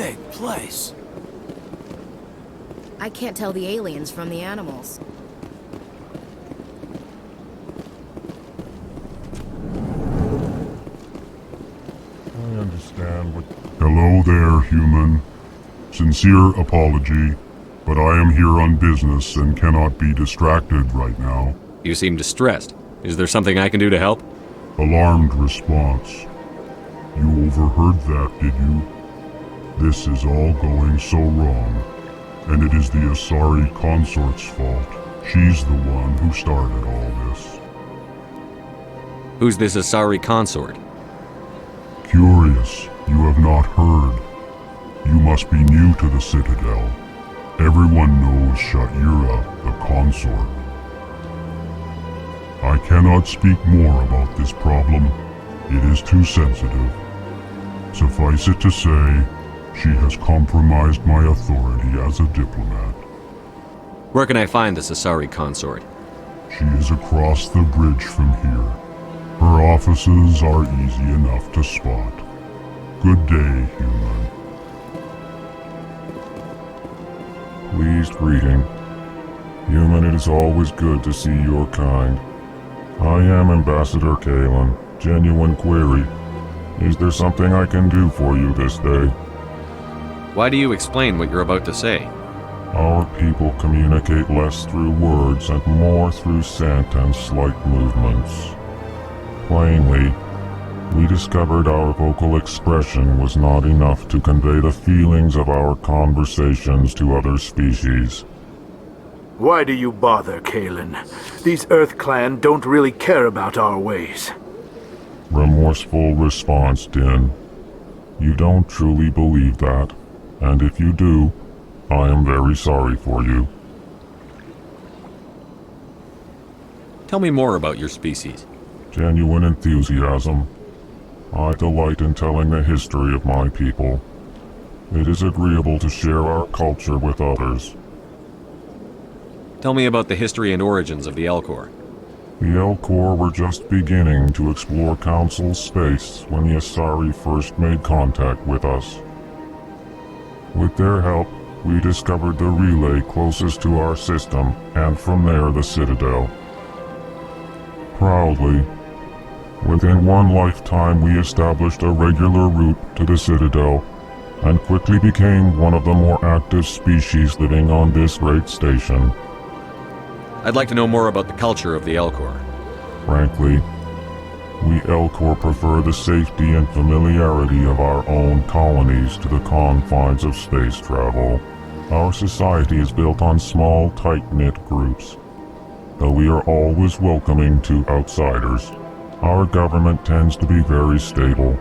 big place. I can't tell the aliens from the animals. I understand what... Hello there, human. Sincere apology, but I am here on business and cannot be distracted right now. You seem distressed. Is there something I can do to help? Alarmed response. You overheard that, did you? This is all going so wrong, and it is the Asari consort's fault. She's the one who started all this. Who's this Asari consort? Curious, you have not heard. You must be new to the Citadel. Everyone knows Sha'ira, the consort. I cannot speak more about this problem. It is too sensitive. Suffice it to say, she has compromised my authority as a diplomat. Where can I find this Asari consort? She is across the bridge from here. Her offices are easy enough to spot. Good day, human. Pleased greeting. Human, it is always good to see your kind. I am Ambassador Kalen. Genuine query. Is there something I can do for you this day? Why do you explain what you're about to say? Our people communicate less through words and more through scent and slight movements. Plainly, we discovered our vocal expression was not enough to convey the feelings of our conversations to other species. Why do you bother, Kalen? These Earth Clan don't really care about our ways. Remorseful response, Din. You don't truly believe that, and if you do, I am very sorry for you. Tell me more about your species. Genuine enthusiasm. I delight in telling the history of my people. It is agreeable to share our culture with others. Tell me about the history and origins of the Elcor. The Elcor were just beginning to explore Council space when the Asari first made contact with us. With their help, we discovered the relay closest to our system, and from there the Citadel. Proudly, within one lifetime we established a regular route to the Citadel, and quickly became one of the more active species living on this great station. I'd like to know more about the culture of the Elcor. Frankly, we Elcor prefer the safety and familiarity of our own colonies to the confines of space travel. Our society is built on small, tight-knit groups. Though we are always welcoming to outsiders, our government tends to be very stable.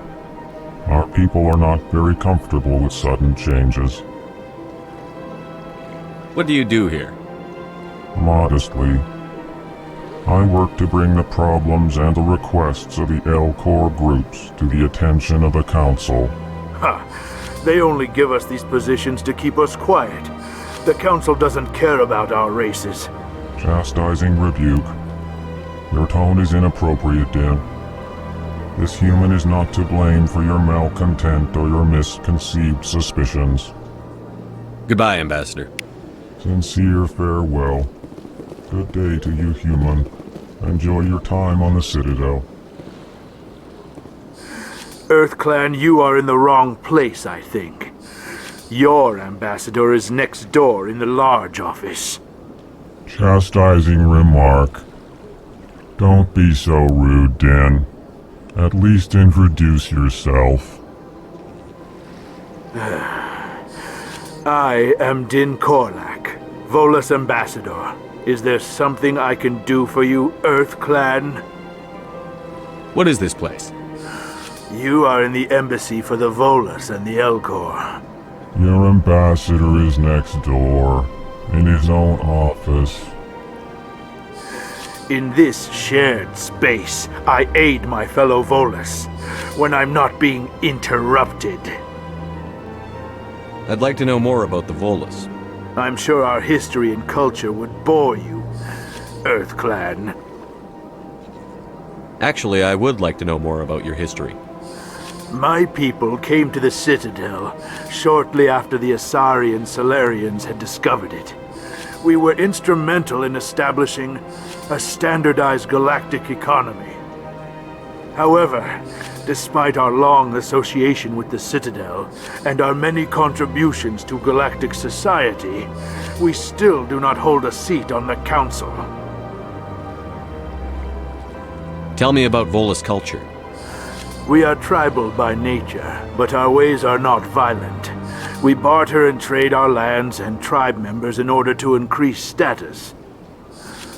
Our people are not very comfortable with sudden changes. What do you do here? Modestly, I work to bring the problems and the requests of the Elcor groups to the attention of the Council. Ha! They only give us these positions to keep us quiet. The Council doesn't care about our races. Chastising rebuke. Your tone is inappropriate, Din. This human is not to blame for your malcontent or your misconceived suspicions. Goodbye, Ambassador. Sincere farewell. Good day to you, human. Enjoy your time on the Citadel. Earth Clan, you are in the wrong place, I think. Your ambassador is next door in the large office. Chastising remark. Don't be so rude, Din. At least introduce yourself. I am Din Korlak, Volus ambassador. Is there something I can do for you, Earth Clan? What is this place? You are in the embassy for the Volus and the Elcor. Your ambassador is next door, in his own office. In this shared space, I aid my fellow Volus when I'm not being interrupted. I'd like to know more about the Volus. I'm sure our history and culture would bore you, Earth Clan. Actually, I would like to know more about your history. My people came to the Citadel shortly after the SAREN Salarians had discovered it. We were instrumental in establishing a standardized galactic economy. However, despite our long association with the Citadel and our many contributions to galactic society, we still do not hold a seat on the Council. Tell me about Volus culture. We are tribal by nature, but our ways are not violent. We barter and trade our lands and tribe members in order to increase status.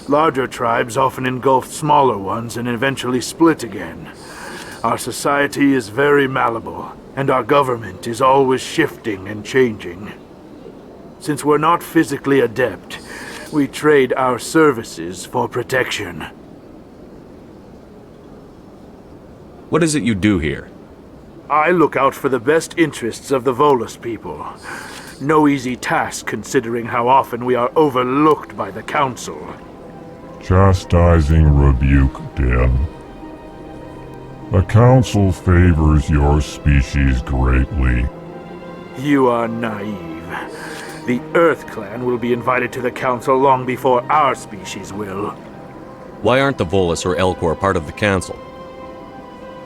Larger tribes often engulf smaller ones and eventually split again. Our society is very malleable, and our government is always shifting and changing. Since we're not physically adept, we trade our services for protection. What is it you do here? I look out for the best interests of the Volus people. No easy task considering how often we are overlooked by the Council. Chastising rebuke, Din. The Council favors your species greatly. You are naive. The Earth Clan will be invited to the Council long before our species will. Why aren't the Volus or Elcor part of the Council?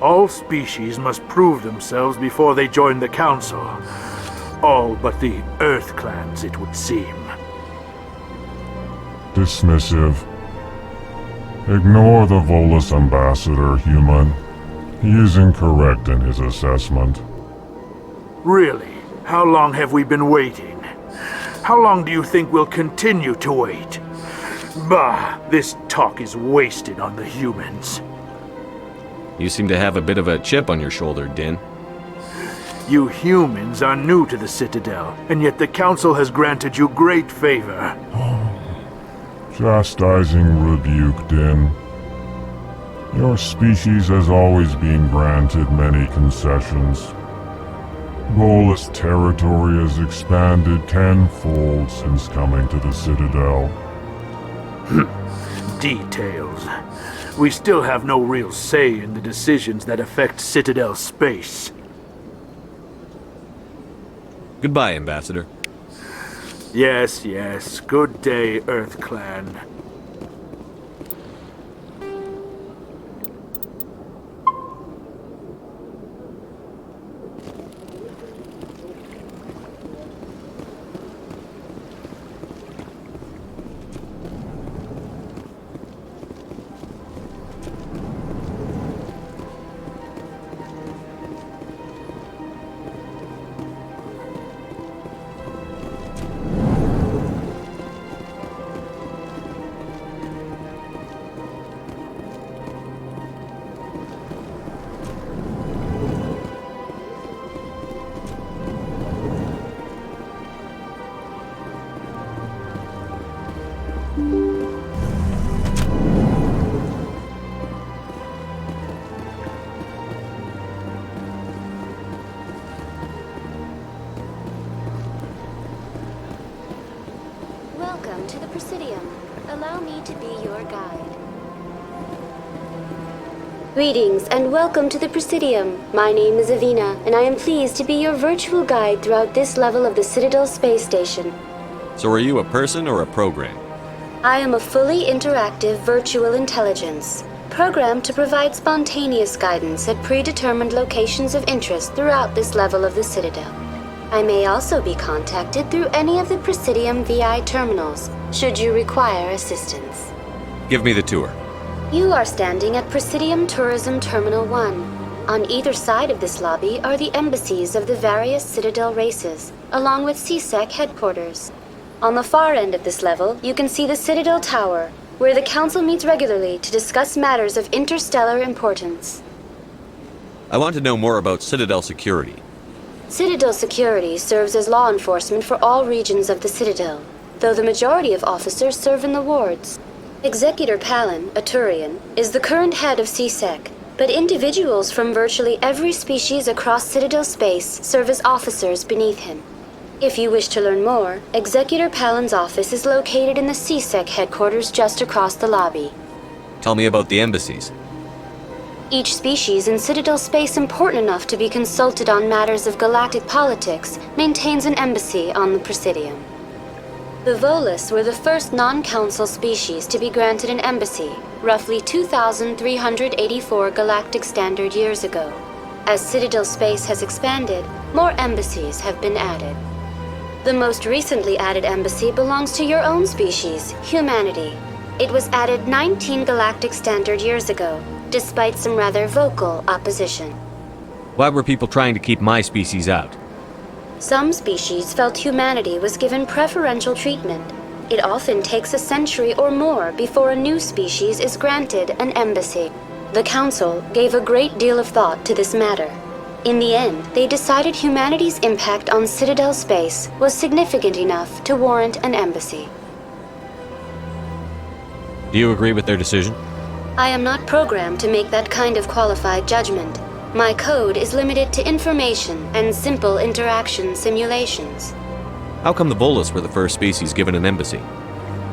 All species must prove themselves before they join the Council. All but the Earth Clans, it would seem. Dismissive. Ignore the Volus ambassador, human. He is incorrect in his assessment. Really? How long have we been waiting? How long do you think we'll continue to wait? Bah, this talk is wasted on the humans. You seem to have a bit of a chip on your shoulder, Din. You humans are new to the Citadel, and yet the Council has granted you great favor. Chastising rebuke, Din. Your species has always been granted many concessions. Volus territory has expanded tenfold since coming to the Citadel. Details. We still have no real say in the decisions that affect Citadel space. Goodbye, Ambassador. Yes, yes. Good day, Earth Clan. Welcome to the Presidium. Allow me to be your guide. Greetings and welcome to the Presidium. My name is Avina, and I am pleased to be your virtual guide throughout this level of the Citadel Space Station. So are you a person or a program? I am a fully interactive virtual intelligence, programmed to provide spontaneous guidance at predetermined locations of interest throughout this level of the Citadel. I may also be contacted through any of the Presidium VI terminals, should you require assistance. Give me the tour. You are standing at Presidium Tourism Terminal 1. On either side of this lobby are the embassies of the various Citadel races, along with CSEC headquarters. On the far end of this level, you can see the Citadel Tower, where the Council meets regularly to discuss matters of interstellar importance. I want to know more about Citadel security. Citadel security serves as law enforcement for all regions of the Citadel, though the majority of officers serve in the wards. Executor Palin, a Turian, is the current head of CSEC, but individuals from virtually every species across Citadel space serve as officers beneath him. If you wish to learn more, Executor Palin's office is located in the CSEC headquarters just across the lobby. Tell me about the embassies. Each species in Citadel space important enough to be consulted on matters of galactic politics maintains an embassy on the Presidium. The Volus were the first non-council species to be granted an embassy, roughly 2,384 galactic standard years ago. As Citadel space has expanded, more embassies have been added. The most recently added embassy belongs to your own species, humanity. It was added 19 galactic standard years ago, despite some rather vocal opposition. Why were people trying to keep my species out? Some species felt humanity was given preferential treatment. It often takes a century or more before a new species is granted an embassy. The Council gave a great deal of thought to this matter. In the end, they decided humanity's impact on Citadel space was significant enough to warrant an embassy. Do you agree with their decision? I am not programmed to make that kind of qualified judgment. My code is limited to information and simple interaction simulations. How come the Volus were the first species given an embassy?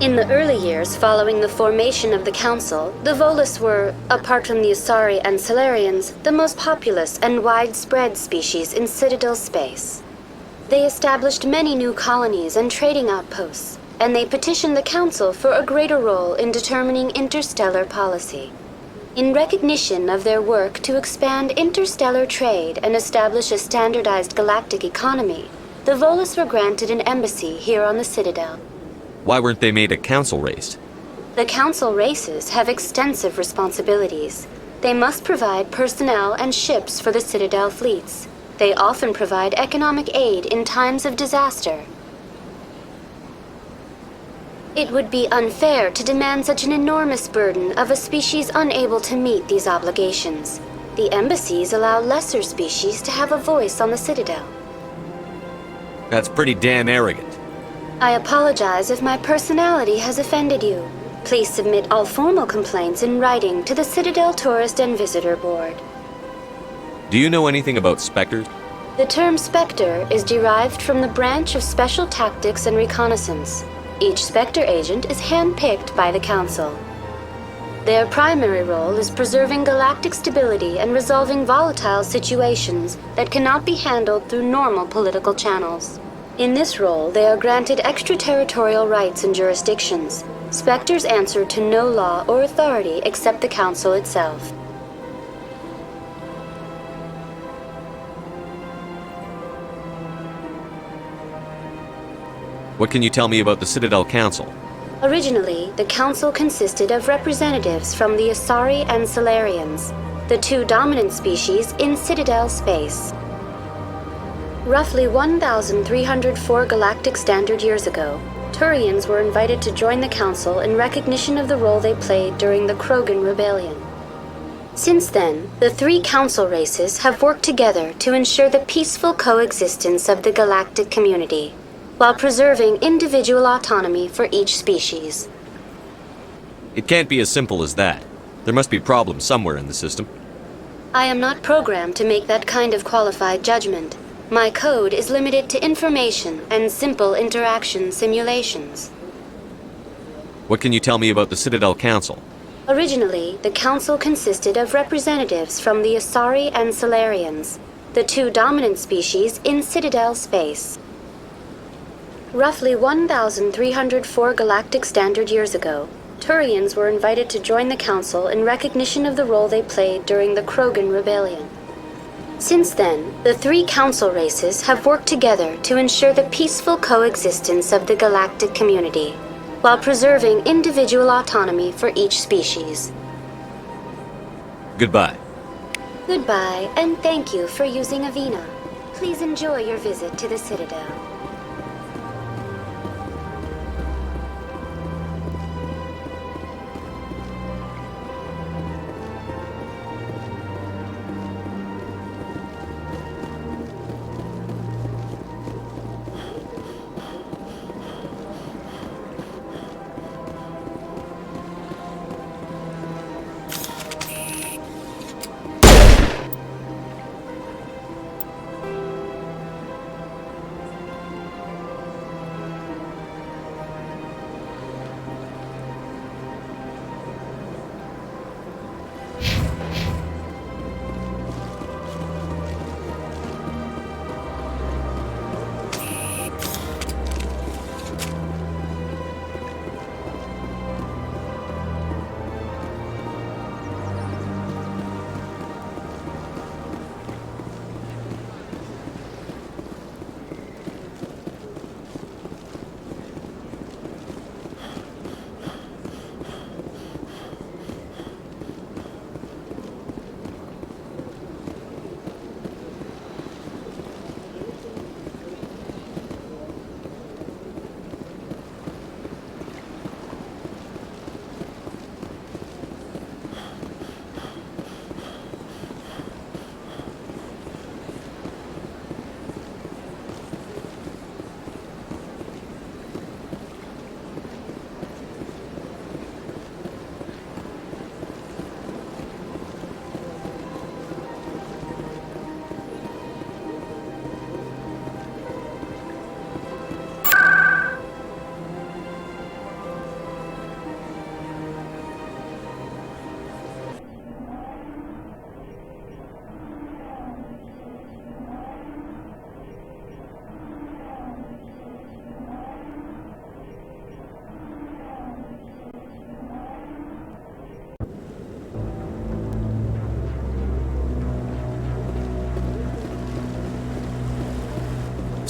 In the early years following the formation of the Council, the Volus were, apart from the SAREN and SARENs, the most populous and widespread species in Citadel space. They established many new colonies and trading outposts, and they petitioned the Council for a greater role in determining interstellar policy. In recognition of their work to expand interstellar trade and establish a standardized galactic economy, the Volus were granted an embassy here on the Citadel. Why weren't they made a council race? The Council races have extensive responsibilities. They must provide personnel and ships for the Citadel fleets. They often provide economic aid in times of disaster. It would be unfair to demand such an enormous burden of a species unable to meet these obligations. The embassies allow lesser species to have a voice on the Citadel. That's pretty damn arrogant. I apologize if my personality has offended you. Please submit all formal complaints in writing to the Citadel Tourist and Visitor Board. Do you know anything about specters? The term Spectre is derived from the branch of Special Tactics and Reconnaissance. Each Spectre agent is hand-picked by the Council. Their primary role is preserving galactic stability and resolving volatile situations that cannot be handled through normal political channels. In this role, they are granted extraterritorial rights and jurisdictions. Spectres answer to no law or authority except the Council itself. What can you tell me about the Citadel Council? Originally, the Council consisted of representatives from the Asari and Salarians, the two dominant species in Citadel space. Roughly 1,304 galactic standard years ago, Turians were invited to join the Council in recognition of the role they played during the Krogan Rebellion. Since then, the three Council races have worked together to ensure the peaceful coexistence of the galactic community, while preserving individual autonomy for each species. It can't be as simple as that. There must be problems somewhere in the system. I am not programmed to make that kind of qualified judgment. My code is limited to information and simple interaction simulations. What can you tell me about the Citadel Council? Originally, the Council consisted of representatives from the Asari and Salarians, the two dominant species in Citadel space. Roughly 1,304 galactic standard years ago, Turians were invited to join the Council in recognition of the role they played during the Krogan Rebellion. Since then, the three Council races have worked together to ensure the peaceful coexistence of the galactic community, while preserving individual autonomy for each species. Goodbye. Goodbye, and thank you for using Avina. Please enjoy your visit to the Citadel.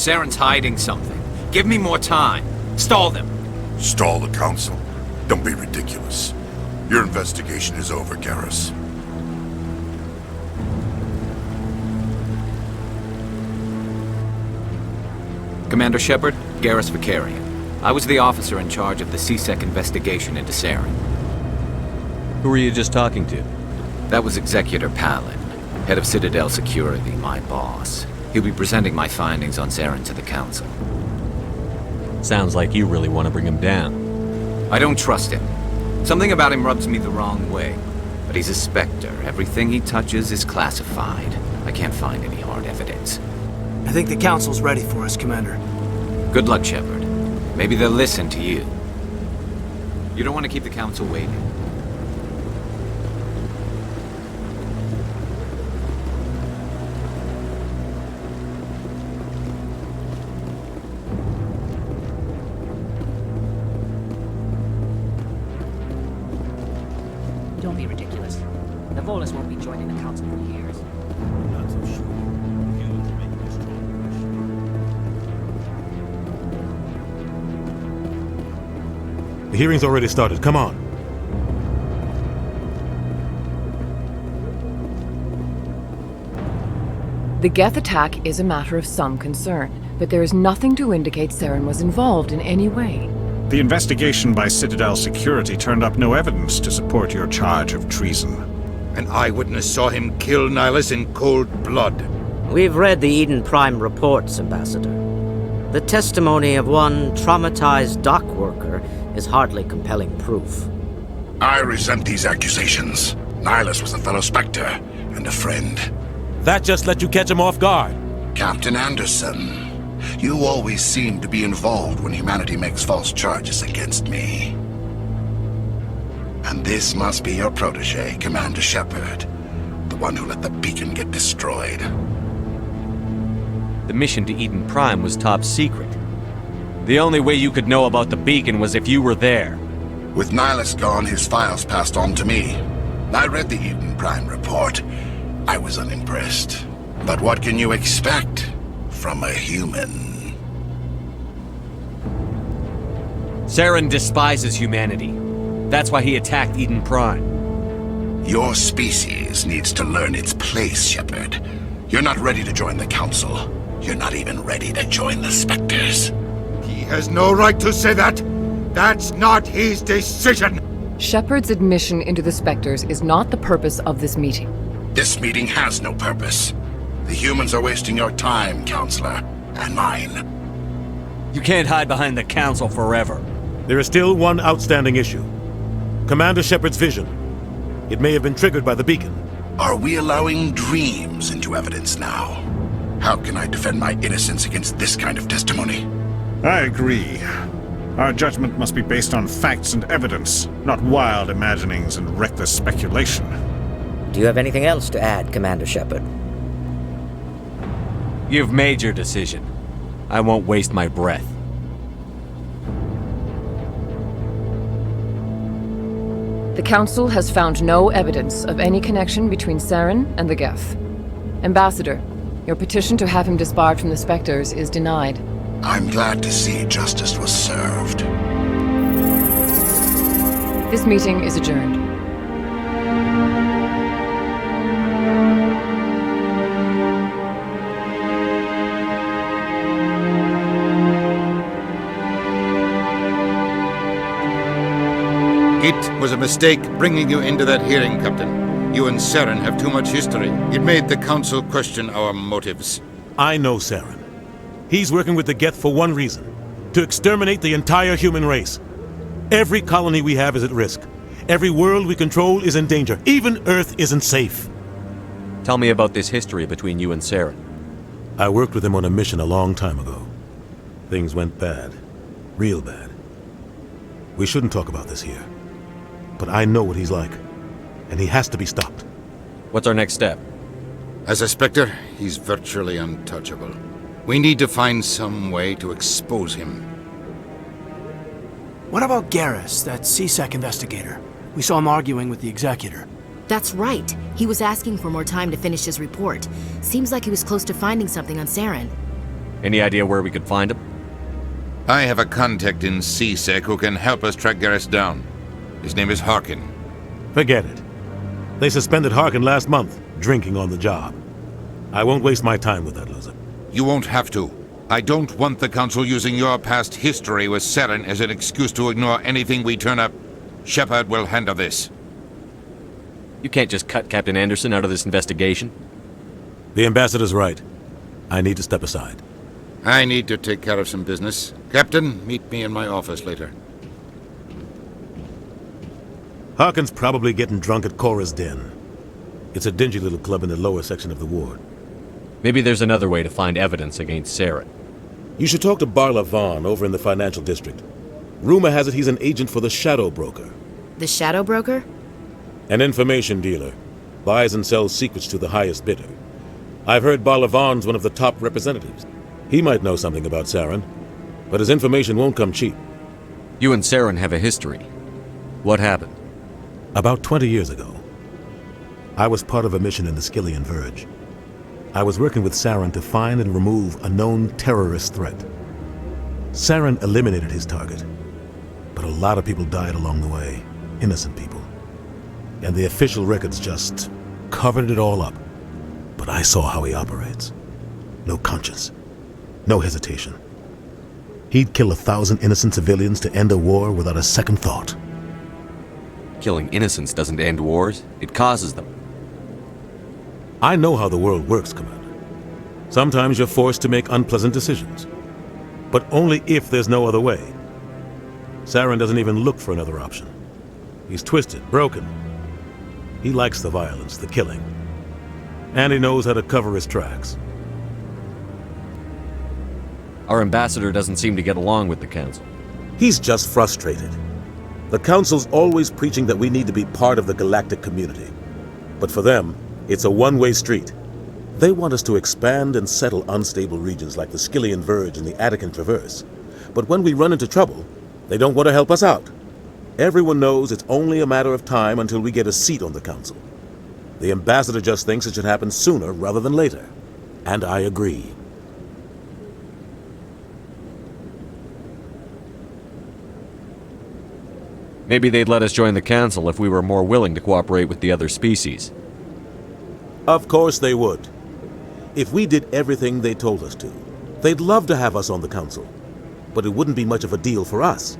SAREN's hiding something. Give me more time. Stall them. Stall the Council? Don't be ridiculous. Your investigation is over, Garrus. Commander Shepard, Garrus Vicarian. I was the officer in charge of the CSEC investigation into SAREN. Who were you just talking to? That was Executor Palin, head of Citadel Security, my boss. He'll be presenting my findings on SAREN to the Council. Sounds like you really want to bring him down. I don't trust him. Something about him rubs me the wrong way. But he's a Spectre. Everything he touches is classified. I can't find any hard evidence. I think the Council's ready for us, Commander. Good luck, Shepard. Maybe they'll listen to you. You don't want to keep the Council waiting. Don't be ridiculous. The Volus won't be joining the Council for years. Not so sure. The hearing's already started. Come on. The Geth attack is a matter of some concern, but there is nothing to indicate SAREN was involved in any way. The investigation by Citadel Security turned up no evidence to support your charge of treason. An eyewitness saw him kill Nihilus in cold blood. We've read the Eden Prime reports, Ambassador. The testimony of one traumatized dock worker is hardly compelling proof. I resent these accusations. Nihilus was a fellow Spectre and a friend. That just let you catch him off guard. Captain Anderson, you always seem to be involved when humanity makes false charges against me. And this must be your protege, Commander Shepard, the one who let the beacon get destroyed. The mission to Eden Prime was top secret. The only way you could know about the beacon was if you were there. With Nihilus gone, his files passed on to me. I read the Eden Prime report. I was unimpressed. But what can you expect from a human? SAREN despises humanity. That's why he attacked Eden Prime. Your species needs to learn its place, Shepard. You're not ready to join the Council. You're not even ready to join the Spectres. He has no right to say that. That's not his decision. Shepard's admission into the Spectres is not the purpose of this meeting. This meeting has no purpose. The humans are wasting your time, Counselor, and mine. You can't hide behind the Council forever. There is still one outstanding issue. Commander Shepard's vision. It may have been triggered by the beacon. Are we allowing dreams into evidence now? How can I defend my innocence against this kind of testimony? I agree. Our judgment must be based on facts and evidence, not wild imaginings and reckless speculation. Do you have anything else to add, Commander Shepard? You've made your decision. I won't waste my breath. The Council has found no evidence of any connection between SAREN and the Geth. Ambassador, your petition to have him disbarred from the Spectres is denied. I'm glad to see justice was served. This meeting is adjourned. It was a mistake bringing you into that hearing, Captain. You and SAREN have too much history. It made the Council question our motives. I know SAREN. He's working with the Geth for one reason. To exterminate the entire human race. Every colony we have is at risk. Every world we control is in danger. Even Earth isn't safe. Tell me about this history between you and SAREN. I worked with him on a mission a long time ago. Things went bad. Real bad. We shouldn't talk about this here. But I know what he's like. And he has to be stopped. What's our next step? As a Spectre, he's virtually untouchable. We need to find some way to expose him. What about Garrus, that CSEC investigator? We saw him arguing with the Executor. That's right. He was asking for more time to finish his report. Seems like he was close to finding something on SAREN. Any idea where we could find him? I have a contact in CSEC who can help us track Garrus down. His name is Harkin. Forget it. They suspended Harkin last month, drinking on the job. I won't waste my time with that loser. You won't have to. I don't want the Council using your past history with SAREN as an excuse to ignore anything we turn up. Shepard will handle this. You can't just cut Captain Anderson out of this investigation. The ambassador's right. I need to step aside. I need to take care of some business. Captain, meet me in my office later. Harkin's probably getting drunk at Cora's Den. It's a dingy little club in the lower section of the ward. Maybe there's another way to find evidence against SAREN. You should talk to Barla Vaughn over in the financial district. Rumor has it he's an agent for the Shadow Broker. The Shadow Broker? An information dealer. Buys and sells secrets to the highest bidder. I've heard Barla Vaughn's one of the top representatives. He might know something about SAREN, but his information won't come cheap. You and SAREN have a history. What happened? About 20 years ago, I was part of a mission in the Skillian Verge. I was working with SAREN to find and remove a known terrorist threat. SAREN eliminated his target, but a lot of people died along the way, innocent people. And the official records just covered it all up. But I saw how he operates. No conscience, no hesitation. He'd kill 1,000 innocent civilians to end a war without a second thought. Killing innocents doesn't end wars, it causes them. I know how the world works, Commander. Sometimes you're forced to make unpleasant decisions, but only if there's no other way. SAREN doesn't even look for another option. He's twisted, broken. He likes the violence, the killing. And he knows how to cover his tracks. Our ambassador doesn't seem to get along with the Council. He's just frustrated. The Council's always preaching that we need to be part of the galactic community. But for them, it's a one-way street. They want us to expand and settle unstable regions like the Skillian Verge and the Attican Traverse. But when we run into trouble, they don't want to help us out. Everyone knows it's only a matter of time until we get a seat on the Council. The ambassador just thinks it should happen sooner rather than later. And I agree. Maybe they'd let us join the Council if we were more willing to cooperate with the other species. Of course they would. If we did everything they told us to, they'd love to have us on the Council. But it wouldn't be much of a deal for us.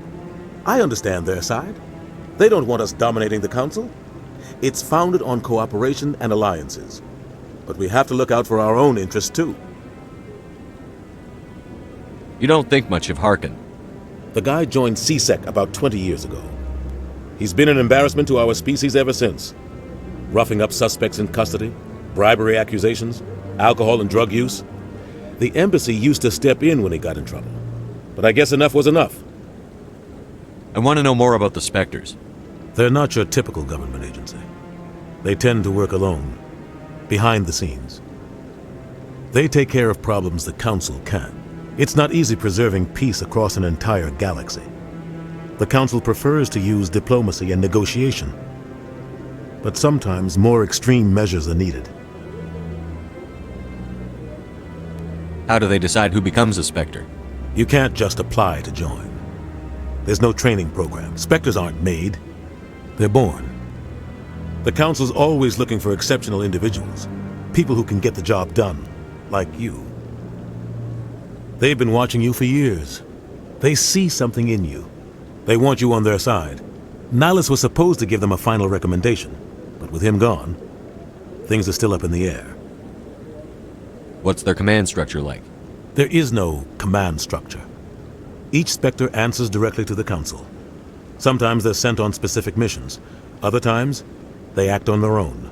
I understand their side. They don't want us dominating the Council. It's founded on cooperation and alliances. But we have to look out for our own interests too. You don't think much of Harkin. The guy joined CSEC about 20 years ago. He's been an embarrassment to our species ever since. Roughing up suspects in custody, bribery accusations, alcohol and drug use. The embassy used to step in when he got in trouble. But I guess enough was enough. I want to know more about the Spectres. They're not your typical government agency. They tend to work alone, behind the scenes. They take care of problems the Council can't. It's not easy preserving peace across an entire galaxy. The Council prefers to use diplomacy and negotiation. But sometimes more extreme measures are needed. How do they decide who becomes a Spectre? You can't just apply to join. There's no training program. Spectres aren't made. They're born. The Council's always looking for exceptional individuals. People who can get the job done, like you. They've been watching you for years. They see something in you. They want you on their side. Nihilus was supposed to give them a final recommendation, but with him gone, things are still up in the air. What's their command structure like? There is no command structure. Each Spectre answers directly to the Council. Sometimes they're sent on specific missions. Other times, they act on their own.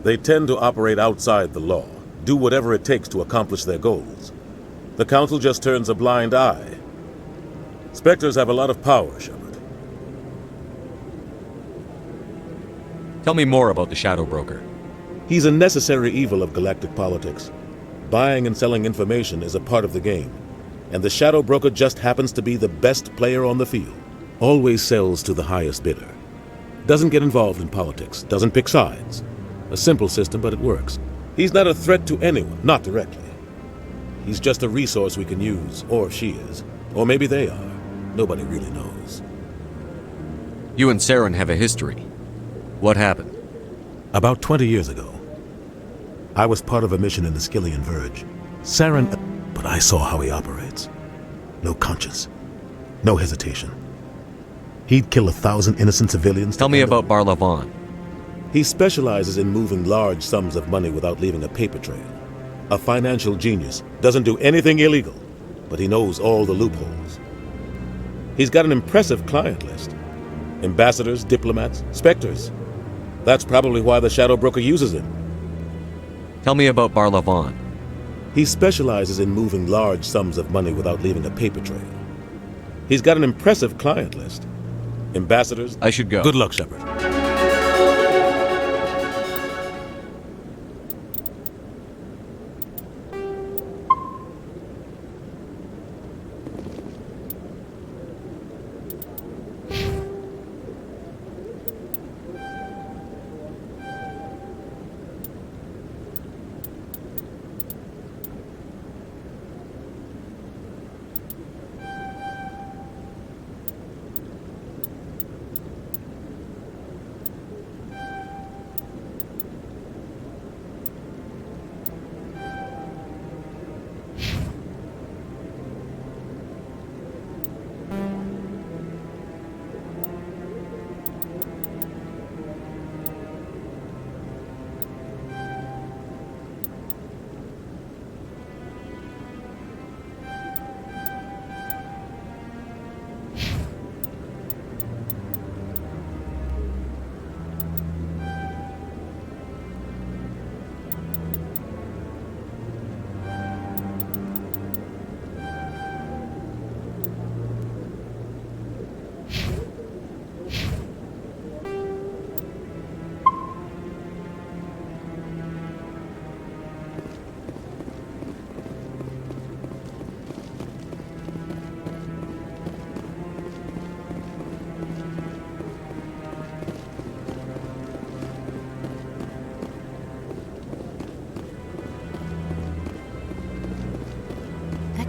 They tend to operate outside the law, do whatever it takes to accomplish their goals. The Council just turns a blind eye. Spectres have a lot of power, Shepard. Tell me more about the Shadow Broker. He's a necessary evil of galactic politics. Buying and selling information is a part of the game, and the Shadow Broker just happens to be the best player on the field. Always sells to the highest bidder. Doesn't get involved in politics, doesn't pick sides. A simple system, but it works. He's not a threat to anyone, not directly. He's just a resource we can use, or she is. Or maybe they are. Nobody really knows. You and SAREN have a history. What happened? About 20 years ago, I was part of a mission in the Skillian Verge. SAREN, but I saw how he operates. No conscience. No hesitation. He'd kill 1,000 innocent civilians. Tell me about Barlavon. He specializes in moving large sums of money without leaving a paper trail. A financial genius. Doesn't do anything illegal, but he knows all the loopholes. He's got an impressive client list. Ambassadors, diplomats, specters. That's probably why the Shadow Broker uses him. Tell me about Barlavon. He specializes in moving large sums of money without leaving a paper trail. He's got an impressive client list. Ambassadors... I should go. Good luck, Shepard.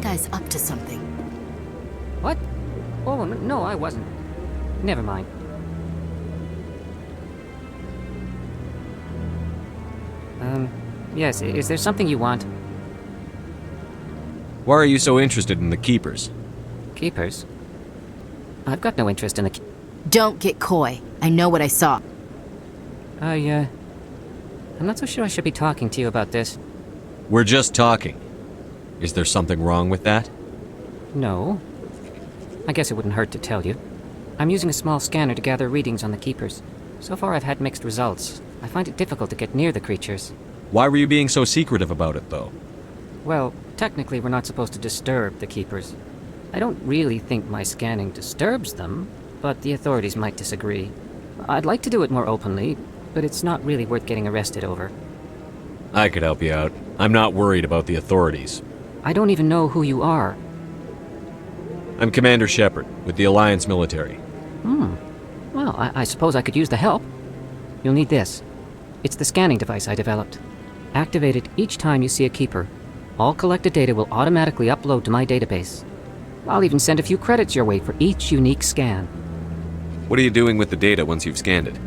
Guy's up to something. What? Oh, no, I wasn't. Never mind. Yes, is there something you want? Why are you so interested in the Keepers? Keepers? I've got no interest in the... Don't get coy. I know what I saw. I'm not so sure I should be talking to you about this. We're just talking. Is there something wrong with that? No. I guess it wouldn't hurt to tell you. I'm using a small scanner to gather readings on the Keepers. So far I've had mixed results. I find it difficult to get near the creatures. Why were you being so secretive about it, though? Well, technically we're not supposed to disturb the Keepers. I don't really think my scanning disturbs them, but the authorities might disagree. I'd like to do it more openly, but it's not really worth getting arrested over. I could help you out. I'm not worried about the authorities. I don't even know who you are. I'm Commander Shepard, with the Alliance military. Well, I suppose I could use the help. You'll need this. It's the scanning device I developed. Activate it each time you see a Keeper. All collected data will automatically upload to my database. I'll even send a few credits your way for each unique scan. What are you doing with the data once you've scanned it?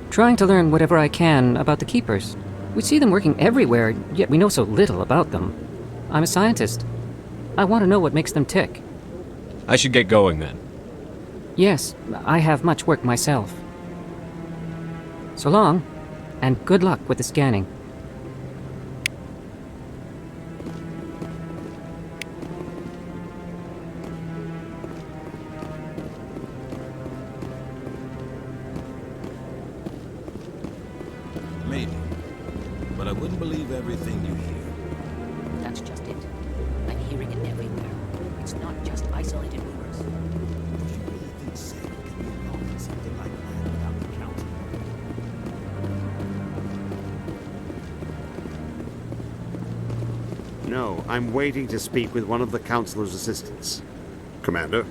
Trying to learn whatever I can about the Keepers. We see them working everywhere, yet we know so little about them. I'm a scientist. I want to know what makes them tick. I should get going then. Yes, I have much work myself. So long, and good luck with the scanning. Maybe. But I wouldn't believe everything you hear. That's just it. I'm hearing it everywhere. It's not just isolated rumors. Do you really think SAREN can be involved in something like that without the Council? No, I'm waiting to speak with one of the Councilor's assistants. Commander?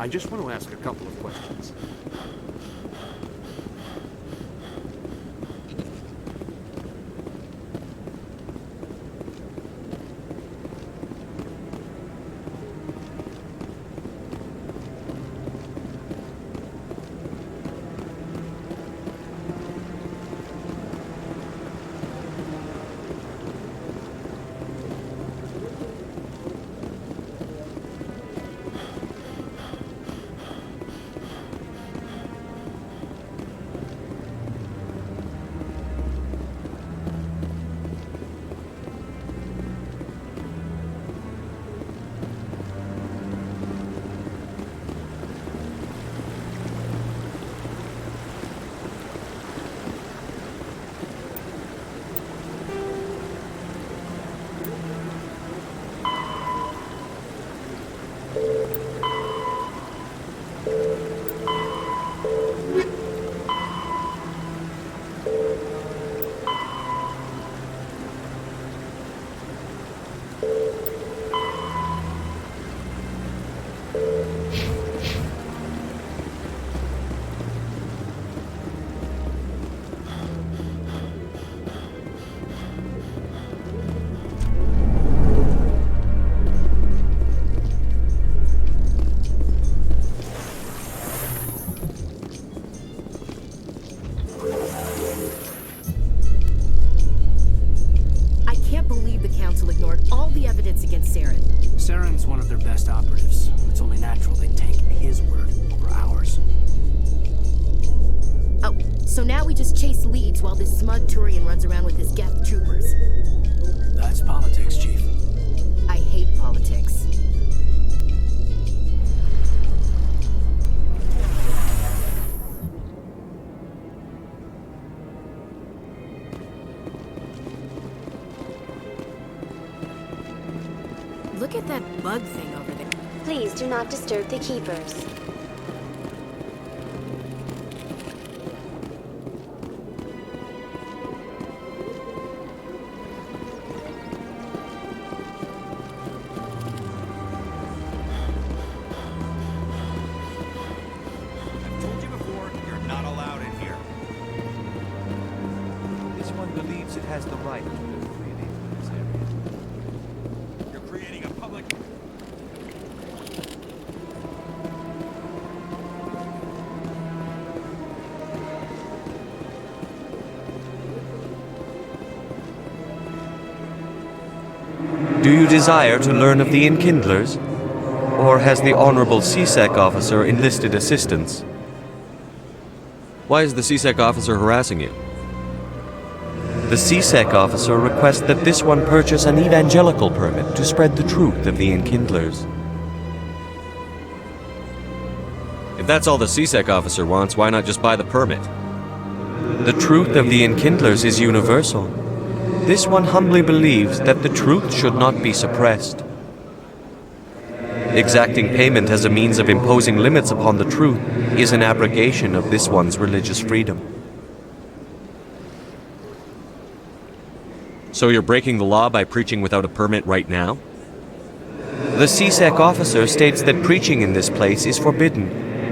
I just want to ask a couple of questions. against SAREN. SAREN's one of their best operatives. It's only natural they take his word over ours. Oh, so now we just chase leads while this smug Turian runs around with his Geth troopers. That's politics, Chief. I hate politics. Look at that bug thing over there. Please do not disturb the keepers. I've told you before, you're not allowed in here. This one believes it has the right to live freely in this area. You're creating a public... Do you desire to learn of the Enkindlers? Or has the Honorable CSEC officer enlisted assistance? Why is the CSEC officer harassing you? The CSEC officer requests that this one purchase an evangelical permit to spread the truth of the Enkindlers. If that's all the CSEC officer wants, why not just buy the permit? The truth of the Enkindlers is universal. This one humbly believes that the truth should not be suppressed. Exacting payment as a means of imposing limits upon the truth is an abrogation of this one's religious freedom. So you're breaking the law by preaching without a permit right now? The CSEC officer states that preaching in this place is forbidden,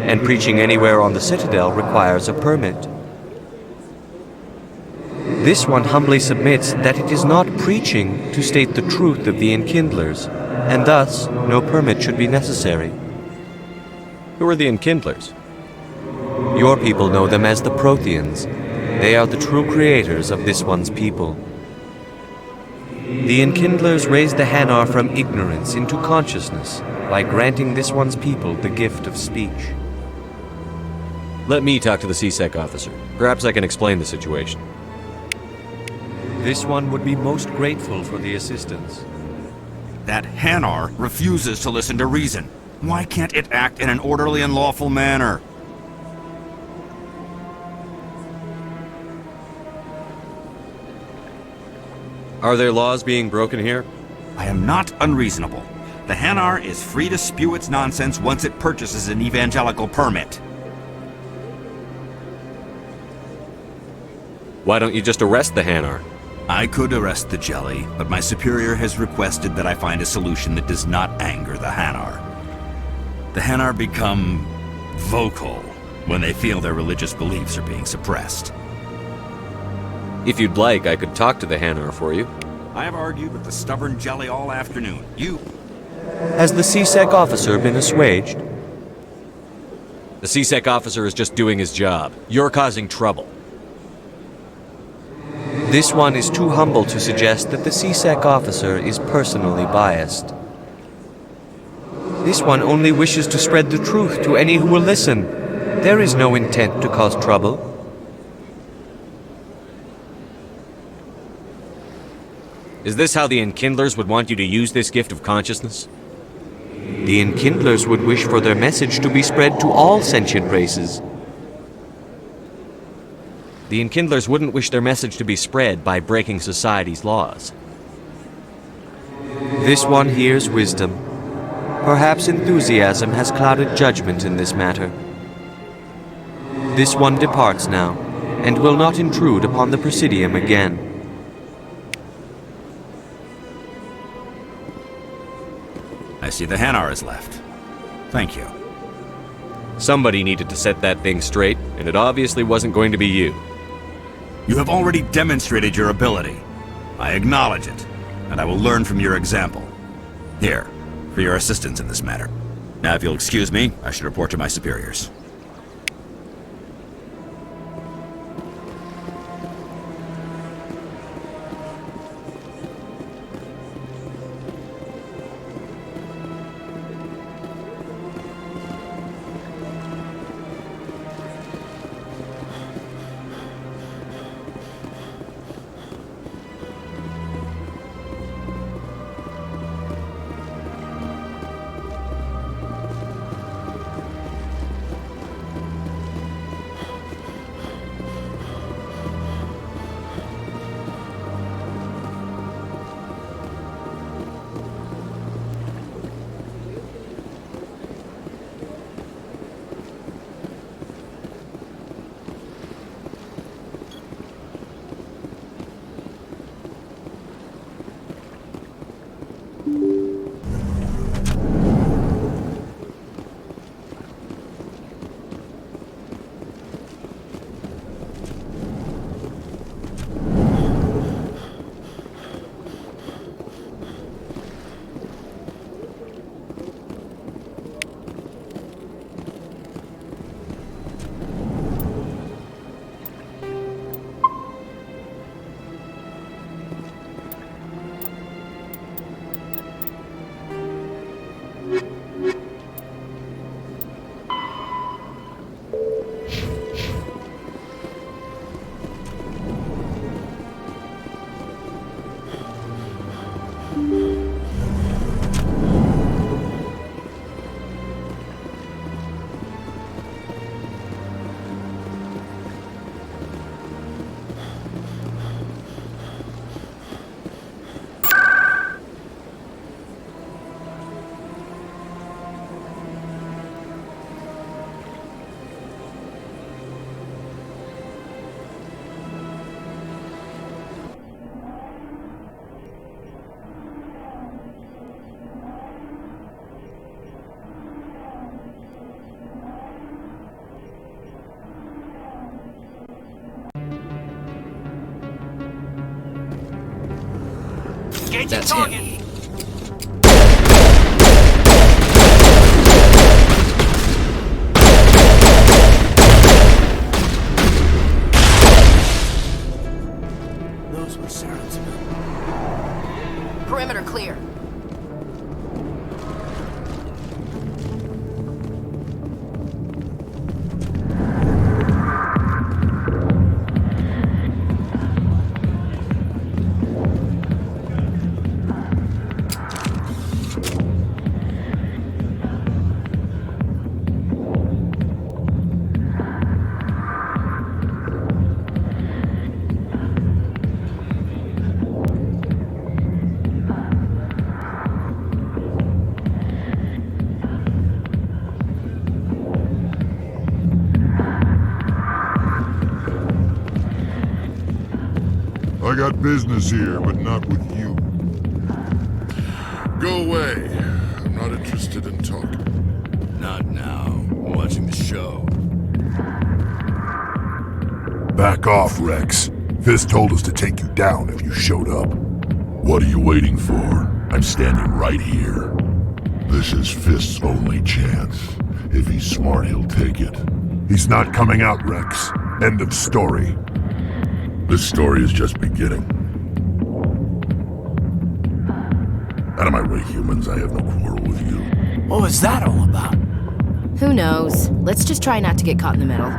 and preaching anywhere on the Citadel requires a permit. This one humbly submits that it is not preaching to state the truth of the Enkindlers, and thus no permit should be necessary. Who are the Enkindlers? Your people know them as the Protheans. They are the true creators of this one's people. The Enkindlers raised the Hanar from ignorance into consciousness by granting this one's people the gift of speech. Let me talk to the CSEC officer. Perhaps I can explain the situation. This one would be most grateful for the assistance. That Hanar refuses to listen to reason. Why can't it act in an orderly and lawful manner? Are there laws being broken here? I am not unreasonable. The Hanar is free to spew its nonsense once it purchases an evangelical permit. Why don't you just arrest the Hanar? I could arrest the Jelly, but my superior has requested that I find a solution that does not anger the Hanar. The Hanar become vocal when they feel their religious beliefs are being suppressed. If you'd like, I could talk to the Hanar for you. I have argued with the stubborn jelly all afternoon. Has the CSEC officer been assuaged? The CSEC officer is just doing his job. You're causing trouble. This one is too humble to suggest that the CSEC officer is personally biased. This one only wishes to spread the truth to any who will listen. There is no intent to cause trouble. Is this how the Enkindlers would want you to use this gift of consciousness? The Enkindlers would wish for their message to be spread to all sentient races. The Enkindlers wouldn't wish their message to be spread by breaking society's laws. This one hears wisdom. Perhaps enthusiasm has clouded judgment in this matter. This one departs now, and will not intrude upon the Presidium again. I see the Hanar is left. Thank you. Somebody needed to set that thing straight, and it obviously wasn't going to be you. You have already demonstrated your ability. I acknowledge it, and I will learn from your example. Here, for your assistance in this matter. Now, if you'll excuse me, I should report to my superiors. That's him. Those were SAREN's. Perimeter clear. I got business here, but not with you. Go away. I'm not interested in talking. Not now. I'm watching the show. Back off, Rex. Fist told us to take you down if you showed up. What are you waiting for? I'm standing right here. This is Fist's only chance. If he's smart, he'll take it. He's not coming out, Rex. End of story. This story is just beginning. Out of my way, humans. I have no quarrel with you. What was that all about? Who knows? Let's just try not to get caught in the middle.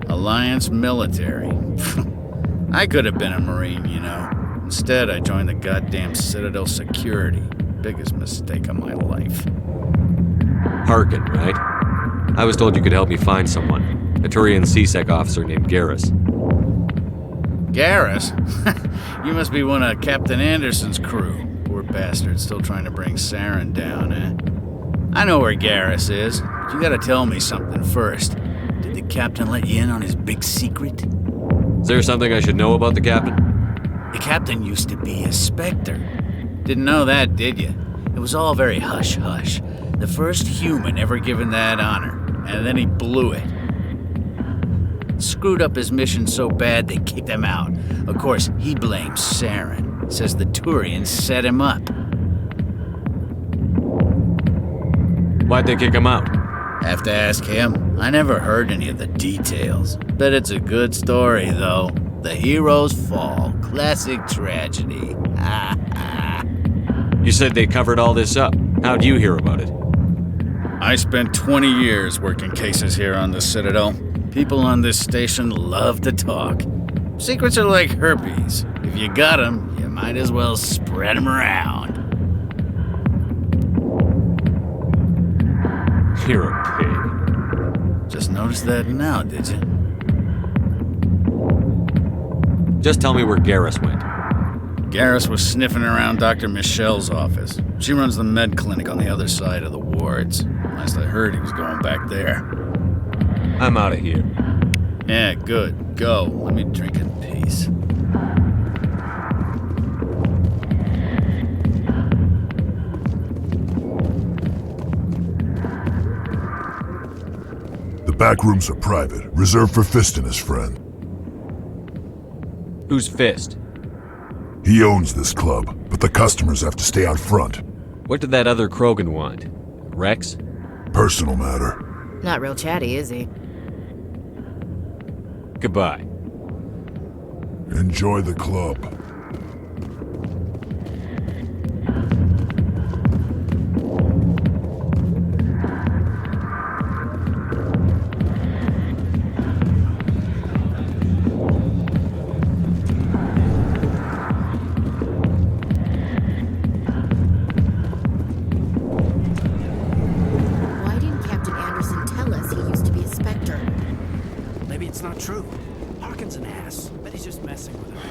Alliance military. I could have been a Marine, you know. Instead, I joined the goddamn Citadel security. Biggest mistake of my life. Harkin, right? I was told you could help me find someone. A Turian CSEC officer named Garrus. Garrus? You must be one of Captain Anderson's crew. Poor bastard, still trying to bring SAREN down, eh? I know where Garrus is, but you gotta tell me something first. Did the captain let you in on his big secret? Is there something I should know about the captain? The captain used to be a Spectre. Didn't know that, did you? It was all very hush-hush. The first human ever given that honor, and then he blew it. Screwed up his mission so bad they kicked him out. Of course, he blames SAREN. Says the Turians set him up. Why'd they kick him out? Have to ask him. I never heard any of the details. Bet it's a good story, though. The hero's fall. Classic tragedy. You said they covered all this up. How'd you hear about it? I spent 20 years working cases here on the Citadel. People on this station love to talk. Secrets are like herpes. If you got them, you might as well spread them around. You're a pig. Just noticed that now, did you? Just tell me where Garrus went. Garrus was sniffing around Dr. Michelle's office. She runs the med clinic on the other side of the wards. Last I heard, he was going back there. I'm out of here. Yeah, good. Go. Let me drink in peace. The back rooms are private, reserved for Fist and his friend. Who's Fist? He owns this club, but the customers have to stay out front. What did that other Krogan want? Rex? Personal matter. Not real chatty, is he? Goodbye. Enjoy the club. Why didn't Captain Anderson tell us he used to be a Spectre? Maybe it's not true. Harkin's an ass. Bet he's just messing with her.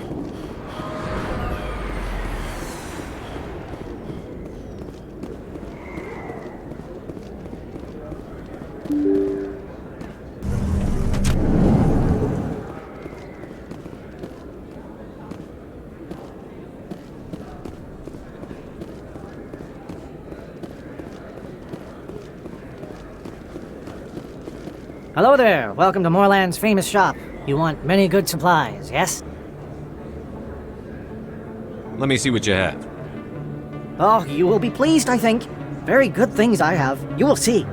Hello there. Welcome to Moorland's famous shop. You want many good supplies, yes? Let me see what you have. Oh, you will be pleased, I think. Very good things I have. You will see.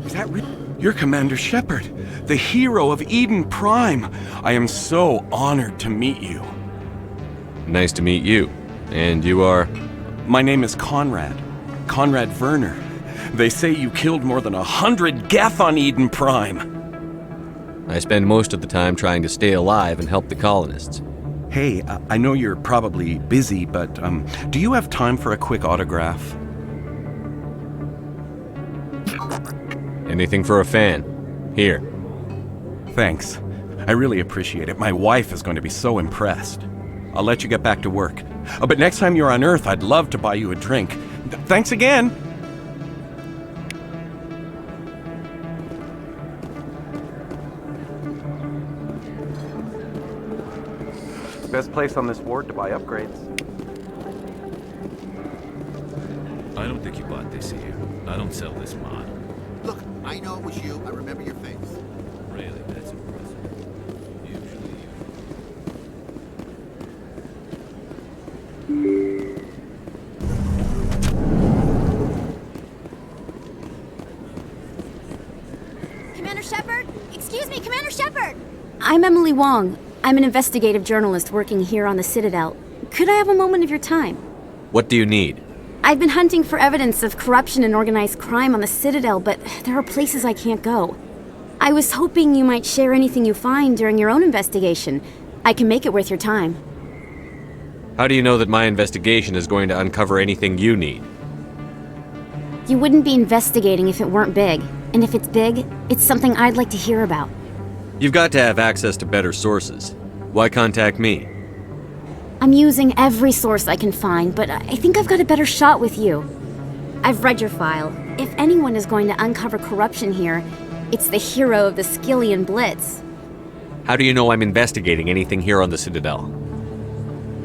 Is that You're Commander Shepard, the hero of Eden Prime. I am so honored to meet you. Nice to meet you. And you are? My name is Conrad. Conrad Werner. They say you killed more than 100 Geth on Eden Prime. I spend most of the time trying to stay alive and help the colonists. Hey, I know you're probably busy, but do you have time for a quick autograph? Anything for a fan. Here. Thanks. I really appreciate it. My wife is going to be so impressed. I'll let you get back to work. But next time you're on Earth, I'd love to buy you a drink. Thanks again! Best place on this ward to buy upgrades. I don't think you bought this here. I don't sell this model. Look, I know it was you. I remember your face. Really, that's impressive. Usually Commander Shepard? Excuse me, Commander Shepard! I'm Emily Wong. I'm an investigative journalist working here on the Citadel. Could I have a moment of your time? What do you need? I've been hunting for evidence of corruption and organized crime on the Citadel, but there are places I can't go. I was hoping you might share anything you find during your own investigation. I can make it worth your time. How do you know that my investigation is going to uncover anything you need? You wouldn't be investigating if it weren't big. And if it's big, it's something I'd like to hear about. You've got to have access to better sources. Why contact me? I'm using every source I can find, but I think I've got a better shot with you. I've read your file. If anyone is going to uncover corruption here, it's the hero of the Skillian Blitz. How do you know I'm investigating anything here on the Citadel?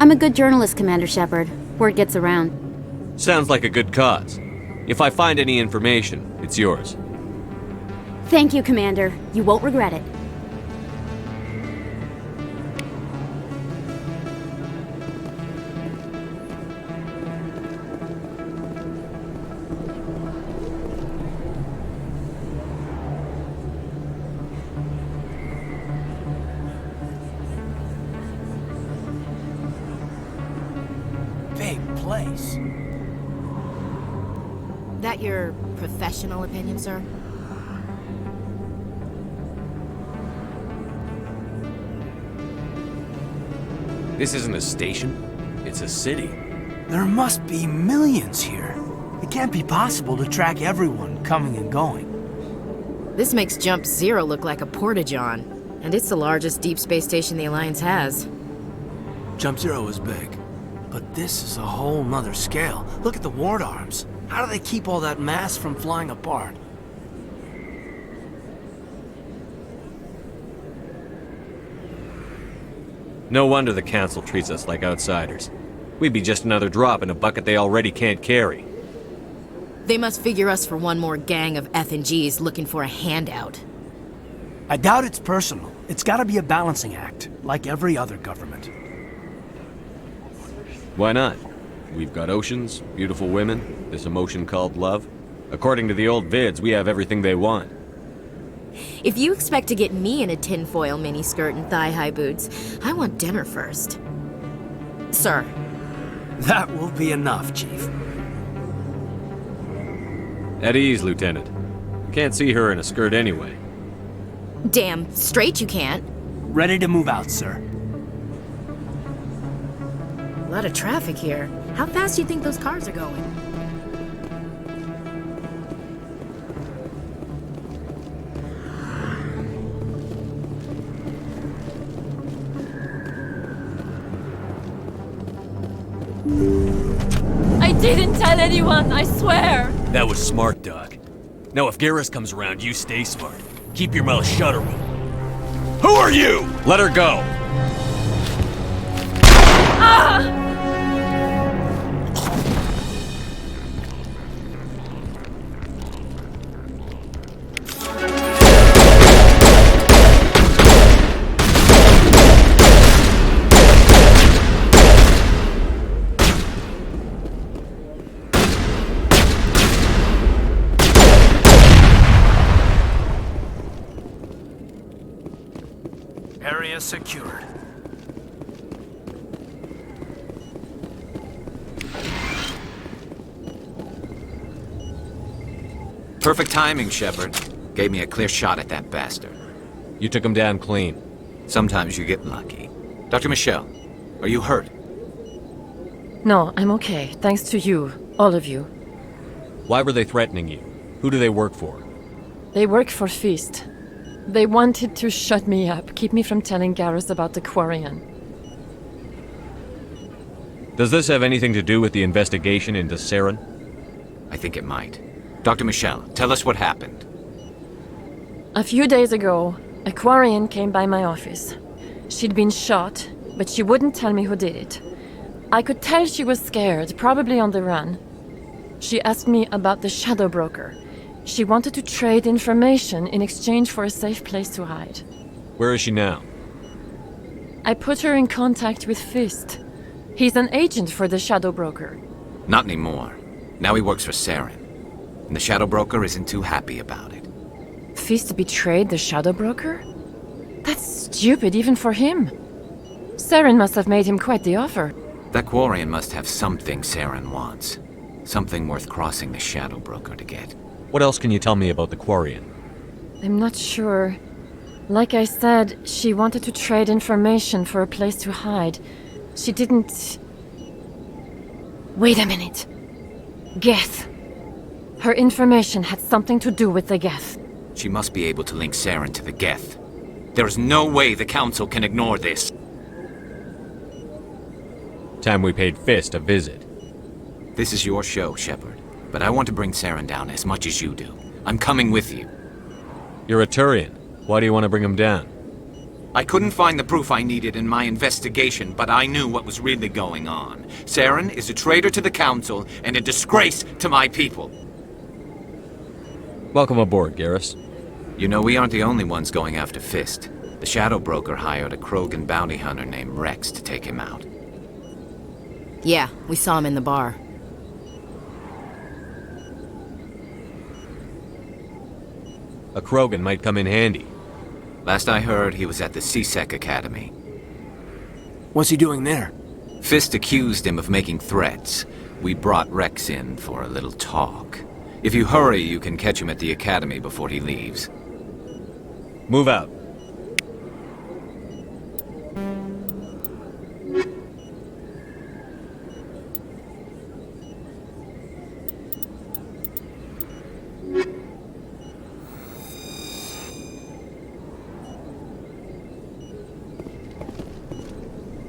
I'm a good journalist, Commander Shepard. Word gets around. Sounds like a good cause. If I find any information, it's yours. Thank you, Commander. You won't regret it. Big place. That your professional opinion, sir? This isn't a station. It's a city. There must be millions here. It can't be possible to track everyone coming and going. This makes Jump Zero look like a porta-john, and it's the largest deep space station the Alliance has. Jump Zero is big, but this is a whole nother scale. Look at the ward arms. How do they keep all that mass from flying apart? No wonder the Council treats us like outsiders. We'd be just another drop in a bucket they already can't carry. They must figure us for one more gang of F&Gs looking for a handout. I doubt it's personal. It's gotta be a balancing act, like every other government. Why not? We've got oceans, beautiful women, this emotion called love. According to the old vids, we have everything they want. If you expect to get me in a tinfoil miniskirt and thigh-high boots, I want dinner first. Sir. That will be enough, Chief. At ease, Lieutenant. Can't see her in a skirt anyway. Damn straight you can't. Ready to move out, sir. A lot of traffic here. How fast do you think those cars are going? I didn't tell anyone, I swear! That was smart, Doc. Now if Garrus comes around, you stay smart. Keep your mouth shut or Who are you? Let her go! Ah! Area secured. Perfect timing, Shepard. Gave me a clear shot at that bastard. You took him down clean. Sometimes you get lucky. Dr. Michelle, are you hurt? No, I'm okay. Thanks to you. All of you. Why were they threatening you? Who do they work for? They work for Feast. They wanted to shut me up, keep me from telling Garrus about the Quarian. Does this have anything to do with the investigation into SAREN? I think it might. Dr. Michelle, tell us what happened. A few days ago, a Quarian came by my office. She'd been shot, but she wouldn't tell me who did it. I could tell she was scared, probably on the run. She asked me about the Shadow Broker. She wanted to trade information in exchange for a safe place to hide. Where is she now? I put her in contact with Fist. He's an agent for the Shadow Broker. Not anymore. Now he works for SAREN. And the Shadow Broker isn't too happy about it. Fist betrayed the Shadow Broker? That's stupid even for him. SAREN must have made him quite the offer. That Quarian must have something SAREN wants. Something worth crossing the Shadow Broker to get. What else can you tell me about the Quarian? I'm not sure. Like I said, she wanted to trade information for a place to hide. She didn't... Wait a minute. Geth. Her information had something to do with the Geth. She must be able to link SAREN to the Geth. There is no way the Council can ignore this. Time we paid Fist a visit. This is your show, Shepard. But I want to bring SAREN down as much as you do. I'm coming with you. You're a Turian. Why do you want to bring him down? I couldn't find the proof I needed in my investigation, but I knew what was really going on. SAREN is a traitor to the Council and a disgrace to my people. Welcome aboard, Garrus. You know, we aren't the only ones going after Fist. The Shadow Broker hired a Krogan bounty hunter named Rex to take him out. Yeah, we saw him in the bar. A Krogan might come in handy. Last I heard, he was at the CSEC Academy. What's he doing there? Fist accused him of making threats. We brought Rex in for a little talk. If you hurry, you can catch him at the Academy before he leaves. Move out.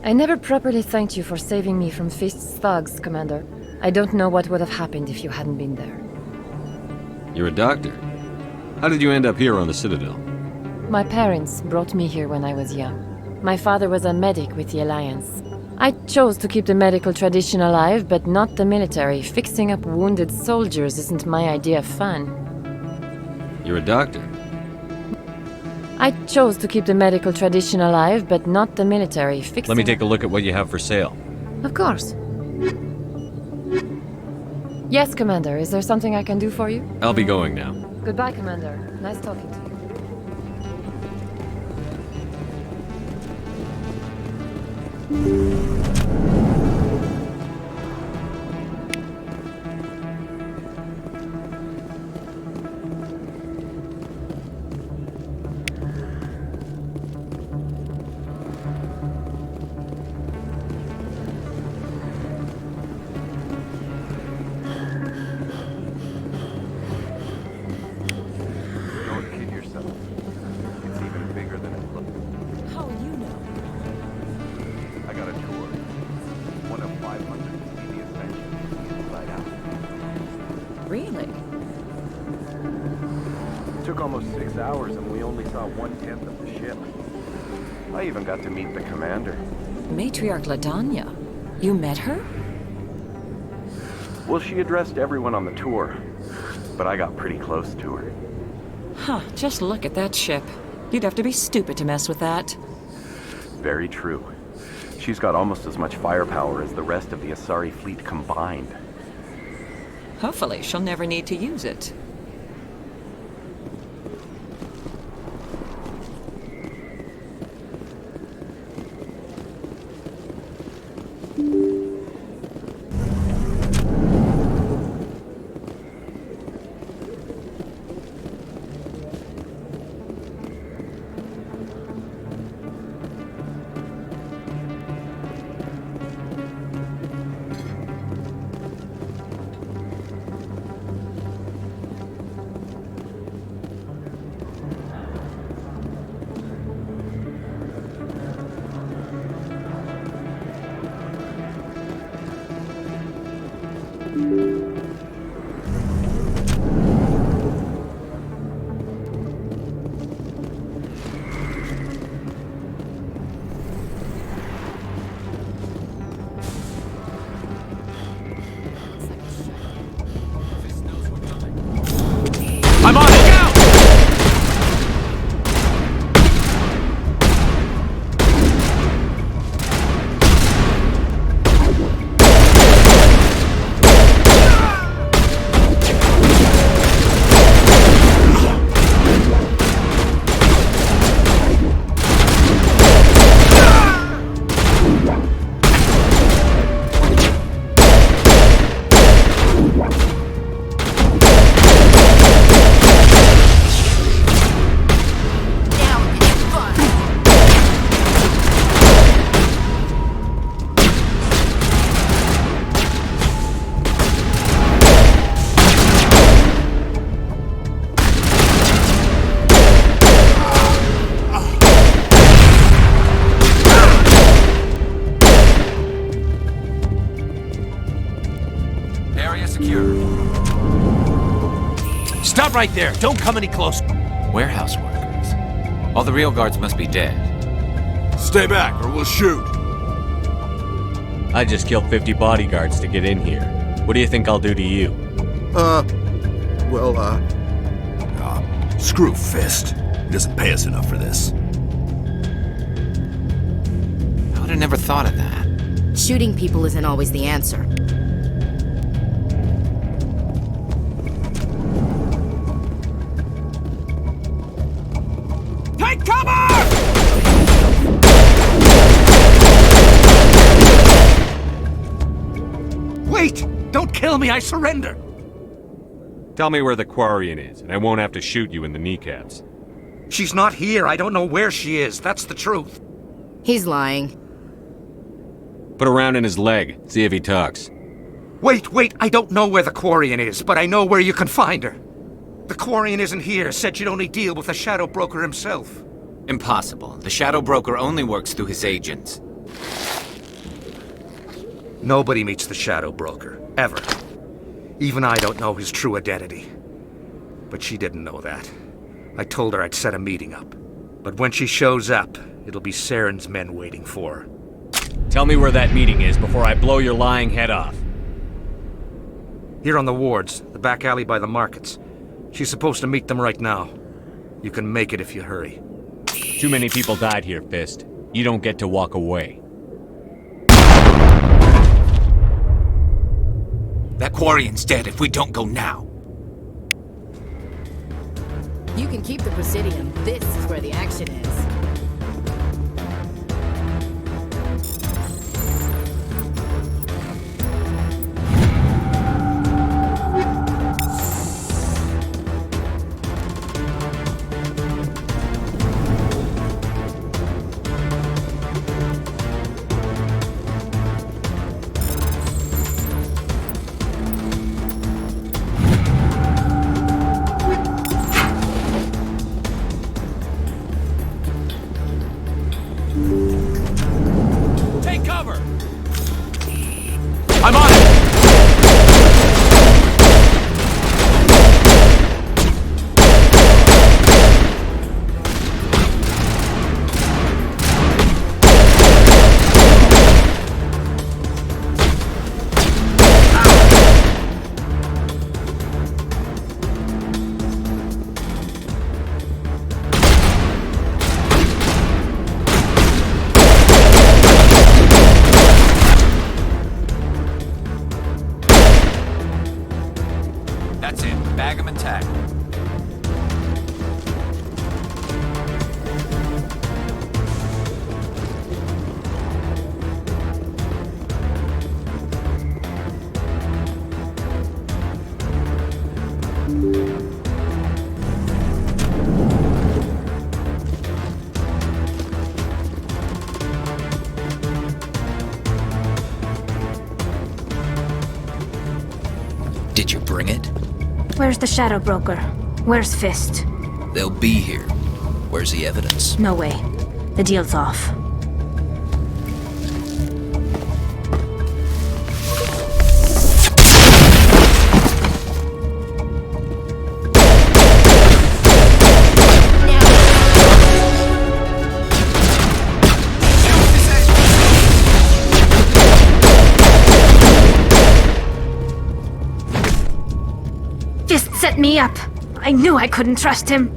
I never properly thanked you for saving me from Fist's thugs, Commander. I don't know what would have happened if you hadn't been there. You're a doctor. How did you end up here on the Citadel? My parents brought me here when I was young. My father was a medic with the Alliance. I chose to keep the medical tradition alive, but not the military. Fixing up wounded soldiers isn't my idea of fun. You're a doctor. I chose to keep the medical tradition alive, but not the military. Let me take a look at what you have for sale. Of course. Yes, Commander. Is there something I can do for you? I'll be going now. Goodbye, Commander. Nice talking to you. Really? It took almost 6 hours and we only saw 1/10 of the ship. I even got to meet the commander. Matriarch Ladanya. You met her? Well, she addressed everyone on the tour, but I got pretty close to her. Huh, just look at that ship. You'd have to be stupid to mess with that. Very true. She's got almost as much firepower as the rest of the Asari fleet combined. Hopefully, she'll never need to use it. Stop right there! Don't come any closer! Warehouse workers. All the real guards must be dead. Stay back, or we'll shoot. I just killed 50 bodyguards to get in here. What do you think I'll do to you? Screw Fist. He doesn't pay us enough for this. I would have never thought of that. Shooting people isn't always the answer. Take cover! Wait! Don't kill me, I surrender! Tell me where the Quarian is, and I won't have to shoot you in the kneecaps. She's not here. I don't know where she is. That's the truth. He's lying. Put a round in his leg, see if he talks. Wait, I don't know where the Quarian is, but I know where you can find her. The Quarian isn't here, said she'd only deal with the Shadow Broker himself. Impossible. The Shadow Broker only works through his agents. Nobody meets the Shadow Broker, ever. Even I don't know his true identity. But she didn't know that. I told her I'd set a meeting up. But when she shows up, it'll be SAREN's men waiting for her. Tell me where that meeting is before I blow your lying head off. Here on the wards, the back alley by the markets. She's supposed to meet them right now. You can make it if you hurry. Too many people died here, Fist. You don't get to walk away. That Quarian's dead if we don't go now. You can keep the Presidium. This is where the action is. Take cover! I'm on it! That's it. Bag 'em and tag 'em. Did you bring it? Where's the Shadow Broker? Where's Fist? They'll be here. Where's the evidence? No way. The deal's off. Fist set me up. I knew I couldn't trust him.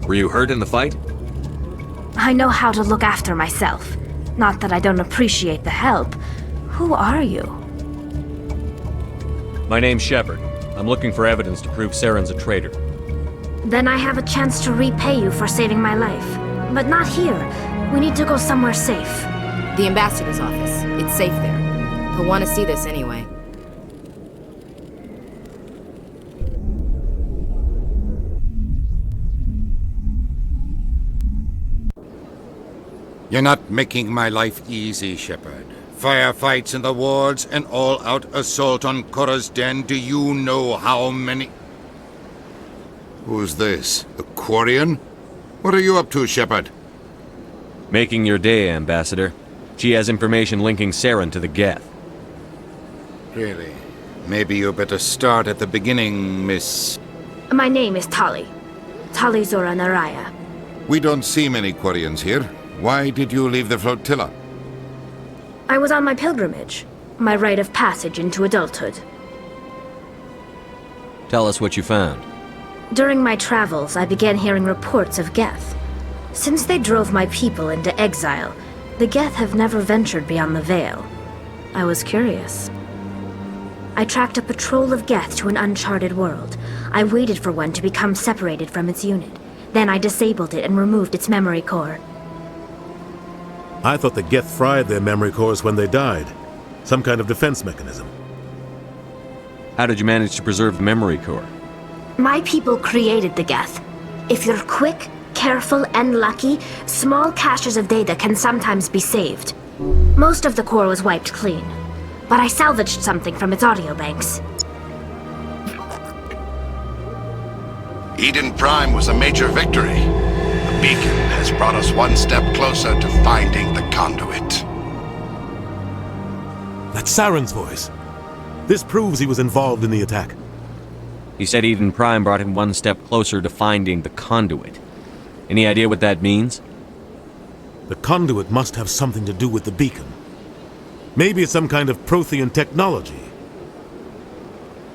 Were you hurt in the fight? I know how to look after myself. Not that I don't appreciate the help. Who are you? My name's Shepard. I'm looking for evidence to prove SAREN's a traitor. Then I have a chance to repay you for saving my life. But not here. We need to go somewhere safe. The ambassador's office. It's safe there. He'll want to see this anyway. You're not making my life easy, Shepard. Firefights in the wards, an all-out assault on Korra's den. Do you know how many... Who's this? The Quarian? What are you up to, Shepard? Making your day, Ambassador. She has information linking SAREN to the Geth. Really? Maybe you better start at the beginning, Miss... My name is Tali. Tali Zora Naraya. We don't see many Quarians here. Why did you leave the flotilla? I was on my pilgrimage. My rite of passage into adulthood. Tell us what you found. During my travels, I began hearing reports of Geth. Since they drove my people into exile, the Geth have never ventured beyond the Veil. I was curious. I tracked a patrol of Geth to an uncharted world. I waited for one to become separated from its unit. Then I disabled it and removed its memory core. I thought the Geth fried their memory cores when they died. Some kind of defense mechanism. How did you manage to preserve the memory core? My people created the Geth. If you're quick, careful, and lucky, small caches of data can sometimes be saved. Most of the core was wiped clean, but I salvaged something from its audio banks. Eden Prime was a major victory. The beacon has brought us one step closer to finding the conduit. That's SAREN's voice. This proves he was involved in the attack. He said Eden Prime brought him one step closer to finding the conduit. Any idea what that means? The conduit must have something to do with the beacon. Maybe it's some kind of Prothean technology.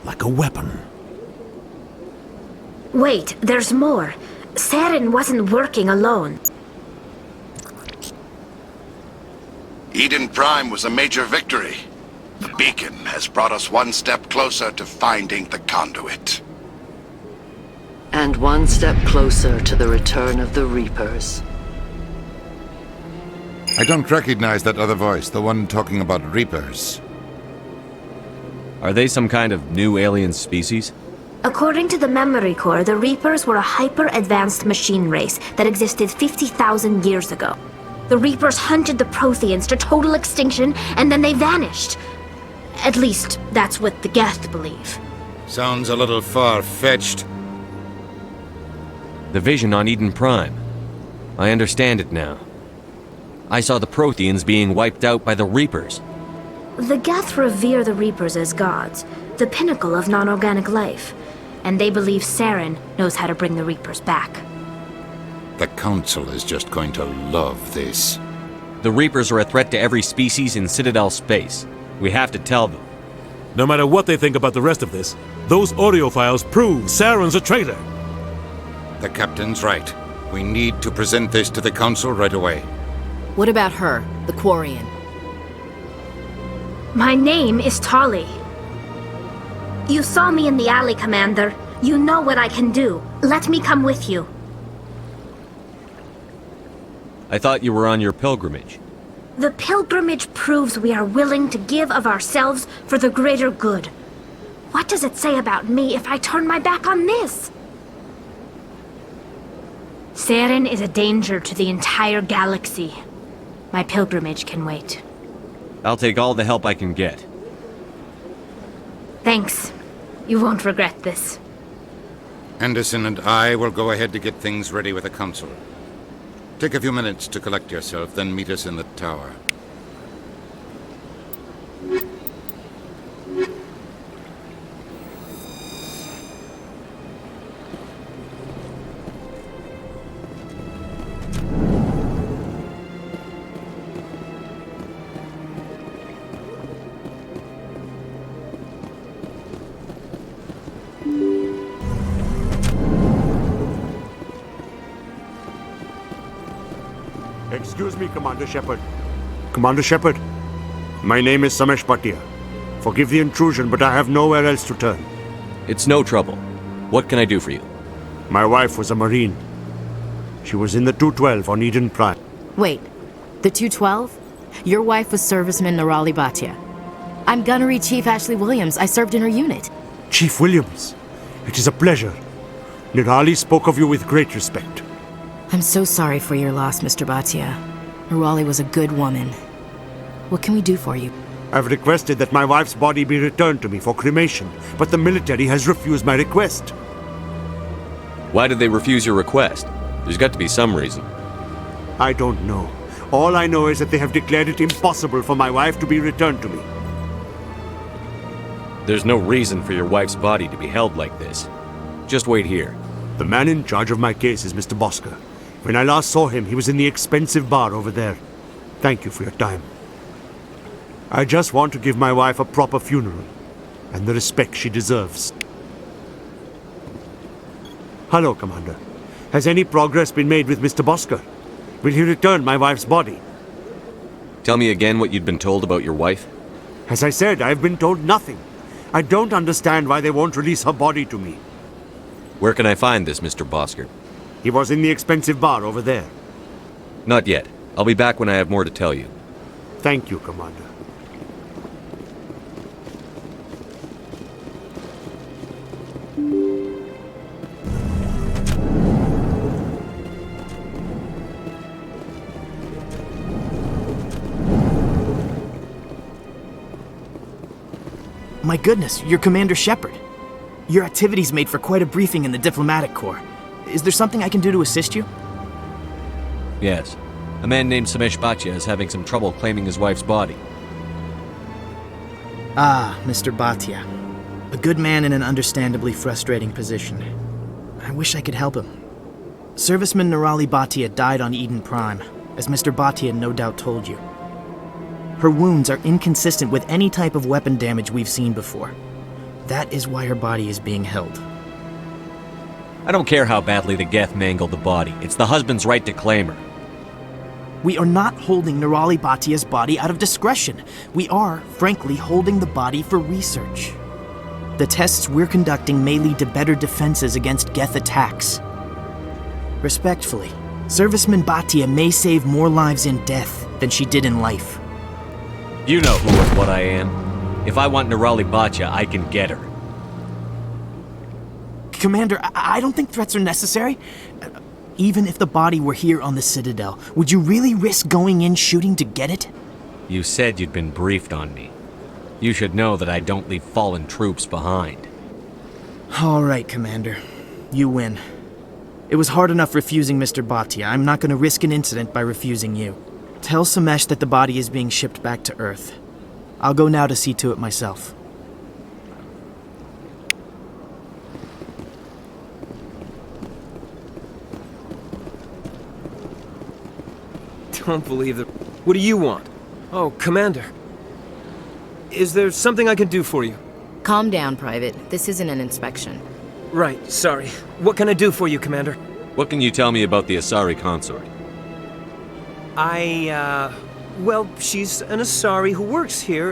Like a weapon. Wait, there's more. SAREN wasn't working alone. Eden Prime was a major victory. The beacon has brought us one step closer to finding the conduit. And one step closer to the return of the Reapers. I don't recognize that other voice, the one talking about Reapers. Are they some kind of new alien species? According to the memory core, the Reapers were a hyper-advanced machine race that existed 50,000 years ago. The Reapers hunted the Protheans to total extinction, and then they vanished. At least, that's what the Geth believe. Sounds a little far-fetched. The vision on Eden Prime. I understand it now. I saw the Protheans being wiped out by the Reapers. The Geth revere the Reapers as gods, the pinnacle of non-organic life. And they believe SAREN knows how to bring the Reapers back. The Council is just going to love this. The Reapers are a threat to every species in Citadel space. We have to tell them. No matter what they think about the rest of this, those audio files prove SAREN's a traitor. The Captain's right. We need to present this to the Council right away. What about her, the Quarian? My name is Tali. You saw me in the alley, Commander. You know what I can do. Let me come with you. I thought you were on your pilgrimage. The pilgrimage proves we are willing to give of ourselves for the greater good. What does it say about me if I turn my back on this? SAREN is a danger to the entire galaxy. My pilgrimage can wait. I'll take all the help I can get. Thanks. You won't regret this. Anderson and I will go ahead to get things ready with the Council. Take a few minutes to collect yourself, then meet us in the tower. Excuse me, Commander Shepard. Commander Shepard, my name is Samesh Bhatia. Forgive the intrusion, but I have nowhere else to turn. It's no trouble. What can I do for you? My wife was a Marine. She was in the 212 on Eden Prime. Wait, the 212? Your wife was serviceman Nirali Bhatia. I'm Gunnery Chief Ashley Williams. I served in her unit. Chief Williams, it is a pleasure. Nirali spoke of you with great respect. I'm so sorry for your loss, Mr. Bhatia. Nirali was a good woman. What can we do for you? I've requested that my wife's body be returned to me for cremation, but the military has refused my request. Why did they refuse your request? There's got to be some reason. I don't know. All I know is that they have declared it impossible for my wife to be returned to me. There's no reason for your wife's body to be held like this. Just wait here. The man in charge of my case is Mr. Bosker. When I last saw him, he was in the expensive bar over there. Thank you for your time. I just want to give my wife a proper funeral, and the respect she deserves. Hello, Commander. Has any progress been made with Mr. Bosker? Will he return my wife's body? Tell me again what you'd been told about your wife? As I said, I've been told nothing. I don't understand why they won't release her body to me. Where can I find this Mr. Bosker? He was in the expensive bar over there. Not yet. I'll be back when I have more to tell you. Thank you, Commander. My goodness, you're Commander Shepard. Your activities made for quite a briefing in the diplomatic corps. Is there something I can do to assist you? Yes. A man named Samesh Bhatia is having some trouble claiming his wife's body. Ah, Mr. Bhatia. A good man in an understandably frustrating position. I wish I could help him. Serviceman Nirali Bhatia died on Eden Prime, as Mr. Bhatia no doubt told you. Her wounds are inconsistent with any type of weapon damage we've seen before. That is why her body is being held. I don't care how badly the Geth mangled the body. It's the husband's right to claim her. We are not holding Nirali Bhatia's body out of discretion. We are, frankly, holding the body for research. The tests we're conducting may lead to better defenses against Geth attacks. Respectfully, Serviceman Bhatia may save more lives in death than she did in life. You know who and what I am. If I want Nirali Bhatia, I can get her. Commander, I don't think threats are necessary. Even if the body were here on the Citadel, would you really risk going in shooting to get it? You said you'd been briefed on me. You should know that I don't leave fallen troops behind. All right, Commander. You win. It was hard enough refusing Mr. Bhatia. I'm not going to risk an incident by refusing you. Tell Samesh that the body is being shipped back to Earth. I'll go now to see to it myself. Don't believe it. What do you want? Oh, Commander. Is there something I can do for you? Calm down, Private. This isn't an inspection. Right, sorry. What can I do for you, Commander? What can you tell me about the Asari consort? Well, she's an Asari who works here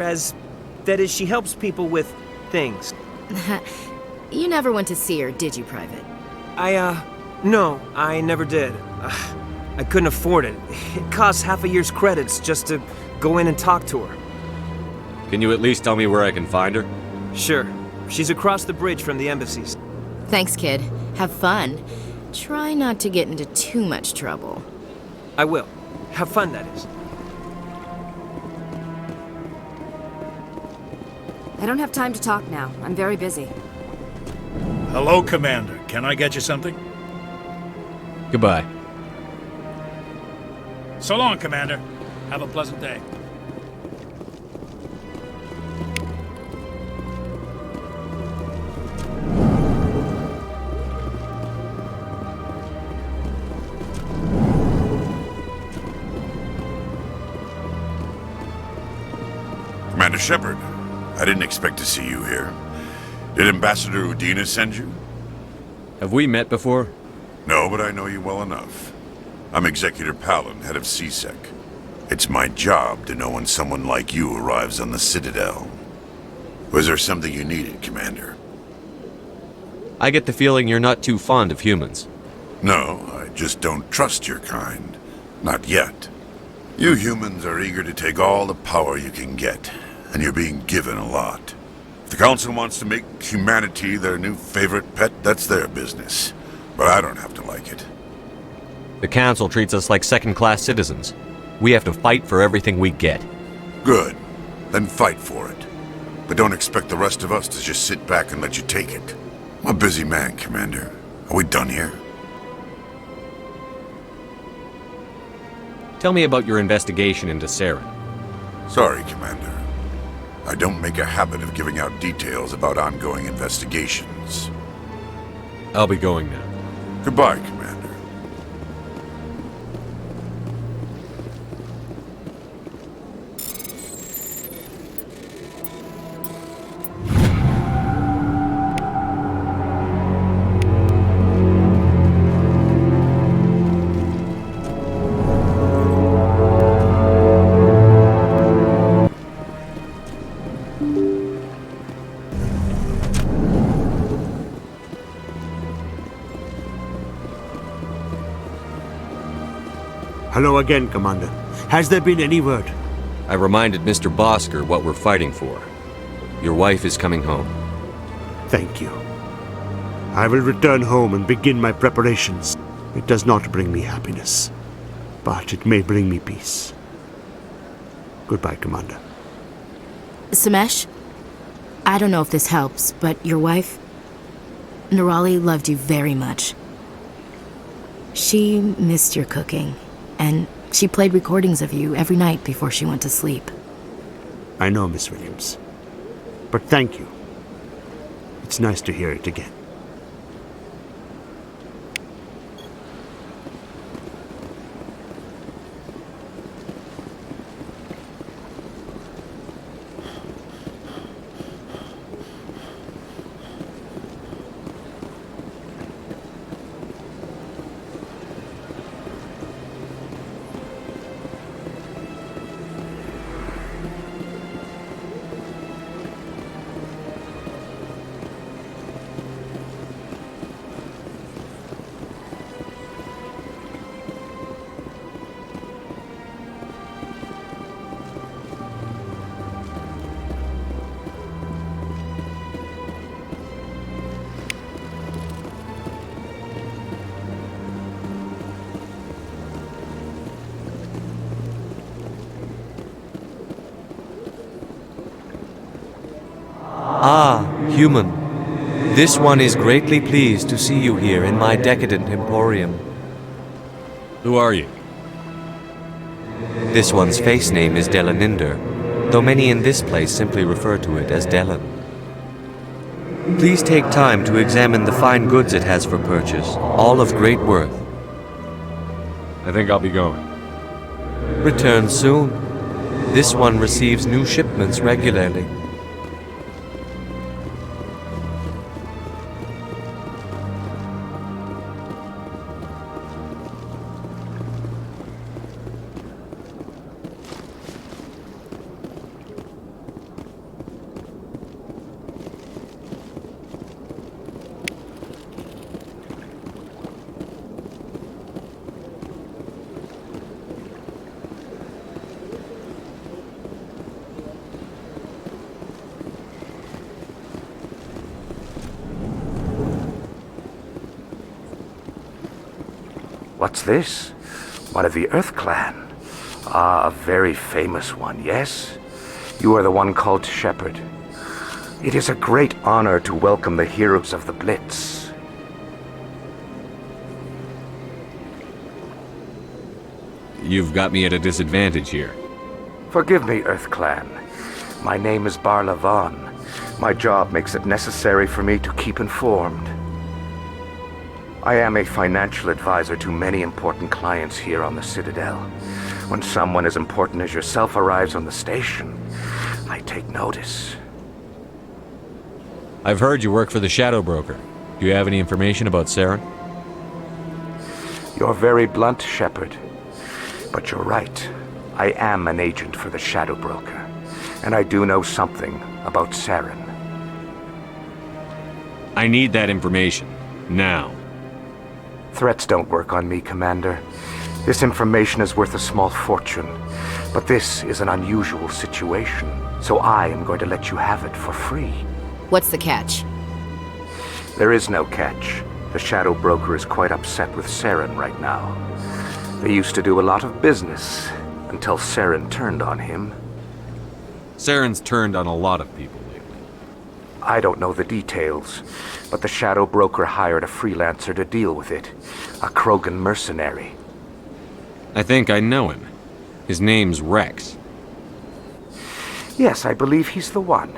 that is, she helps people with things. You never went to see her, did you, Private? No, I never did. I couldn't afford it. It costs half a year's credits just to go in and talk to her. Can you at least tell me where I can find her? Sure. She's across the bridge from the embassies. Thanks, kid. Have fun. Try not to get into too much trouble. I will. Have fun, that is. I don't have time to talk now. I'm very busy. Hello, Commander. Can I get you something? Goodbye. So long, Commander. Have a pleasant day. Commander Shepard, I didn't expect to see you here. Did Ambassador Udina send you? Have we met before? No, but I know you well enough. I'm Executor Palin, head of CSEC. It's my job to know when someone like you arrives on the Citadel. Was there something you needed, Commander? I get the feeling you're not too fond of humans. No, I just don't trust your kind. Not yet. You humans are eager to take all the power you can get, and you're being given a lot. If the Council wants to make humanity their new favorite pet, that's their business. But I don't have to like it. The Council treats us like second-class citizens. We have to fight for everything we get. Good. Then fight for it. But don't expect the rest of us to just sit back and let you take it. I'm a busy man, Commander. Are we done here? Tell me about your investigation into SAREN. Sorry, Commander. I don't make a habit of giving out details about ongoing investigations. I'll be going now. Goodbye, Commander. Hello again, Commander. Has there been any word? I reminded Mr. Bosker what we're fighting for. Your wife is coming home. Thank you. I will return home and begin my preparations. It does not bring me happiness, but it may bring me peace. Goodbye, Commander. Samesh, I don't know if this helps, but your wife, Nerali, loved you very much. She missed your cooking, and she played recordings of you every night before she went to sleep. I know, Miss Williams. But thank you. It's nice to hear it again. Ah, human. This one is greatly pleased to see you here in my decadent emporium. Who are you? This one's face name is Delaninder, though many in this place simply refer to it as Delan. Please take time to examine the fine goods it has for purchase, all of great worth. I think I'll be going. Return soon. This one receives new shipments regularly. What's this? One of the Earth Clan. Ah, a very famous one, yes? You are the one called Shepherd. It is a great honor to welcome the heroes of the Blitz. You've got me at a disadvantage here. Forgive me, Earth Clan. My name is Barla Vaughn. My job makes it necessary for me to keep informed. I am a financial advisor to many important clients here on the Citadel. When someone as important as yourself arrives on the station, I take notice. I've heard you work for the Shadow Broker. Do you have any information about SAREN? You're very blunt, Shepard. But you're right. I am an agent for the Shadow Broker, and I do know something about SAREN. I need that information. Now. Threats don't work on me, Commander. This information is worth a small fortune, but this is an unusual situation, so I am going to let you have it for free. What's the catch? There is no catch. The Shadow Broker is quite upset with SAREN right now. They used to do a lot of business, until SAREN turned on him. SAREN's turned on a lot of people lately. I don't know the details, but the Shadow Broker hired a freelancer to deal with it. A Krogan mercenary. I think I know him. His name's Rex. Yes, I believe he's the one.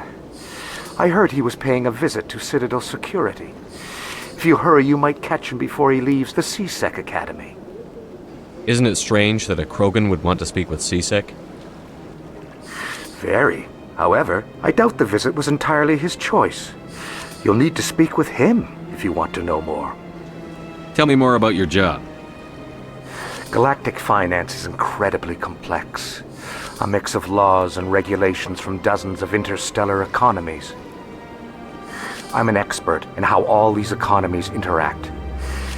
I heard he was paying a visit to Citadel security. If you hurry, you might catch him before he leaves the C-Sec Academy. Isn't it strange that a Krogan would want to speak with C-Sec? Very. However, I doubt the visit was entirely his choice. You'll need to speak with him if you want to know more. Tell me more about your job. Galactic finance is incredibly complex. A mix of laws and regulations from dozens of interstellar economies. I'm an expert in how all these economies interact.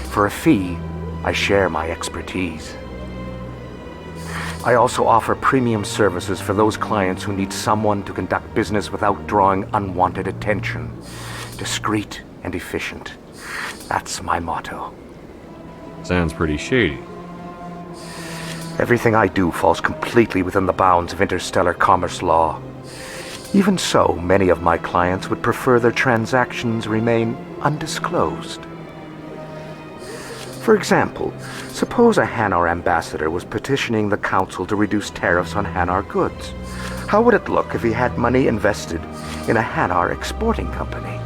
For a fee, I share my expertise. I also offer premium services for those clients who need someone to conduct business without drawing unwanted attention. Discreet and efficient. That's my motto. Sounds pretty shady. Everything I do falls completely within the bounds of interstellar commerce law. Even so, many of my clients would prefer their transactions remain undisclosed. For example, suppose a Hanar ambassador was petitioning the Council to reduce tariffs on Hanar goods. How would it look if he had money invested in a Hanar exporting company?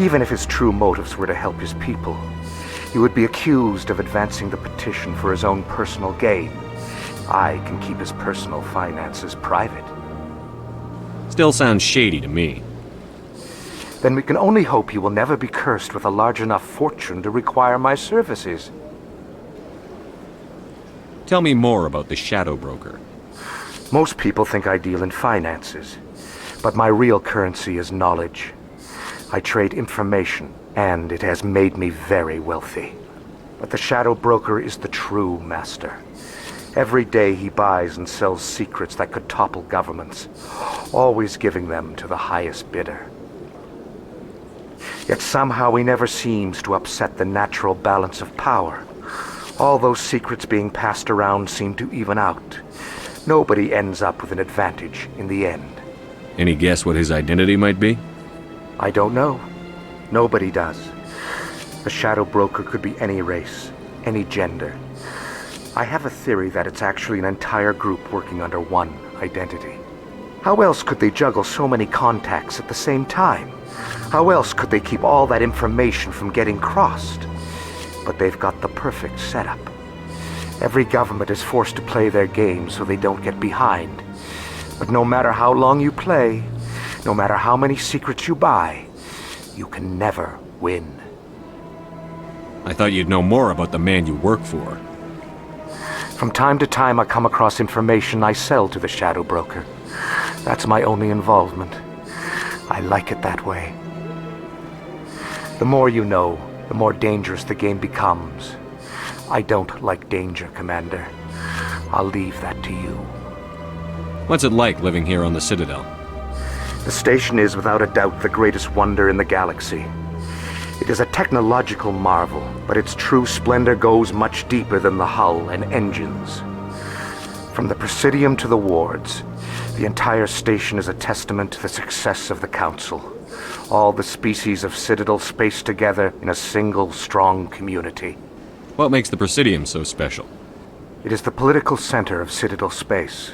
Even if his true motives were to help his people, he would be accused of advancing the petition for his own personal gain. I can keep his personal finances private. Still sounds shady to me. Then we can only hope he will never be cursed with a large enough fortune to require my services. Tell me more about the Shadow Broker. Most people think I deal in finances, but my real currency is knowledge. I trade information, and it has made me very wealthy. But the Shadow Broker is the true master. Every day he buys and sells secrets that could topple governments, always giving them to the highest bidder. Yet somehow he never seems to upset the natural balance of power. All those secrets being passed around seem to even out. Nobody ends up with an advantage in the end. Any guess what his identity might be? I don't know. Nobody does. The Shadow Broker could be any race, any gender. I have a theory that it's actually an entire group working under one identity. How else could they juggle so many contacts at the same time? How else could they keep all that information from getting crossed? But they've got the perfect setup. Every government is forced to play their game so they don't get behind. But no matter how long you play, no matter how many secrets you buy, you can never win. I thought you'd know more about the man you work for. From time to time, I come across information I sell to the Shadow Broker. That's my only involvement. I like it that way. The more you know, the more dangerous the game becomes. I don't like danger, Commander. I'll leave that to you. What's it like living here on the Citadel? The station is without a doubt the greatest wonder in the galaxy. It is a technological marvel, but its true splendor goes much deeper than the hull and engines. From the Presidium to the wards, the entire station is a testament to the success of the Council. All the species of Citadel spaced together in a single strong community. What makes the Presidium so special? It is the political center of Citadel space.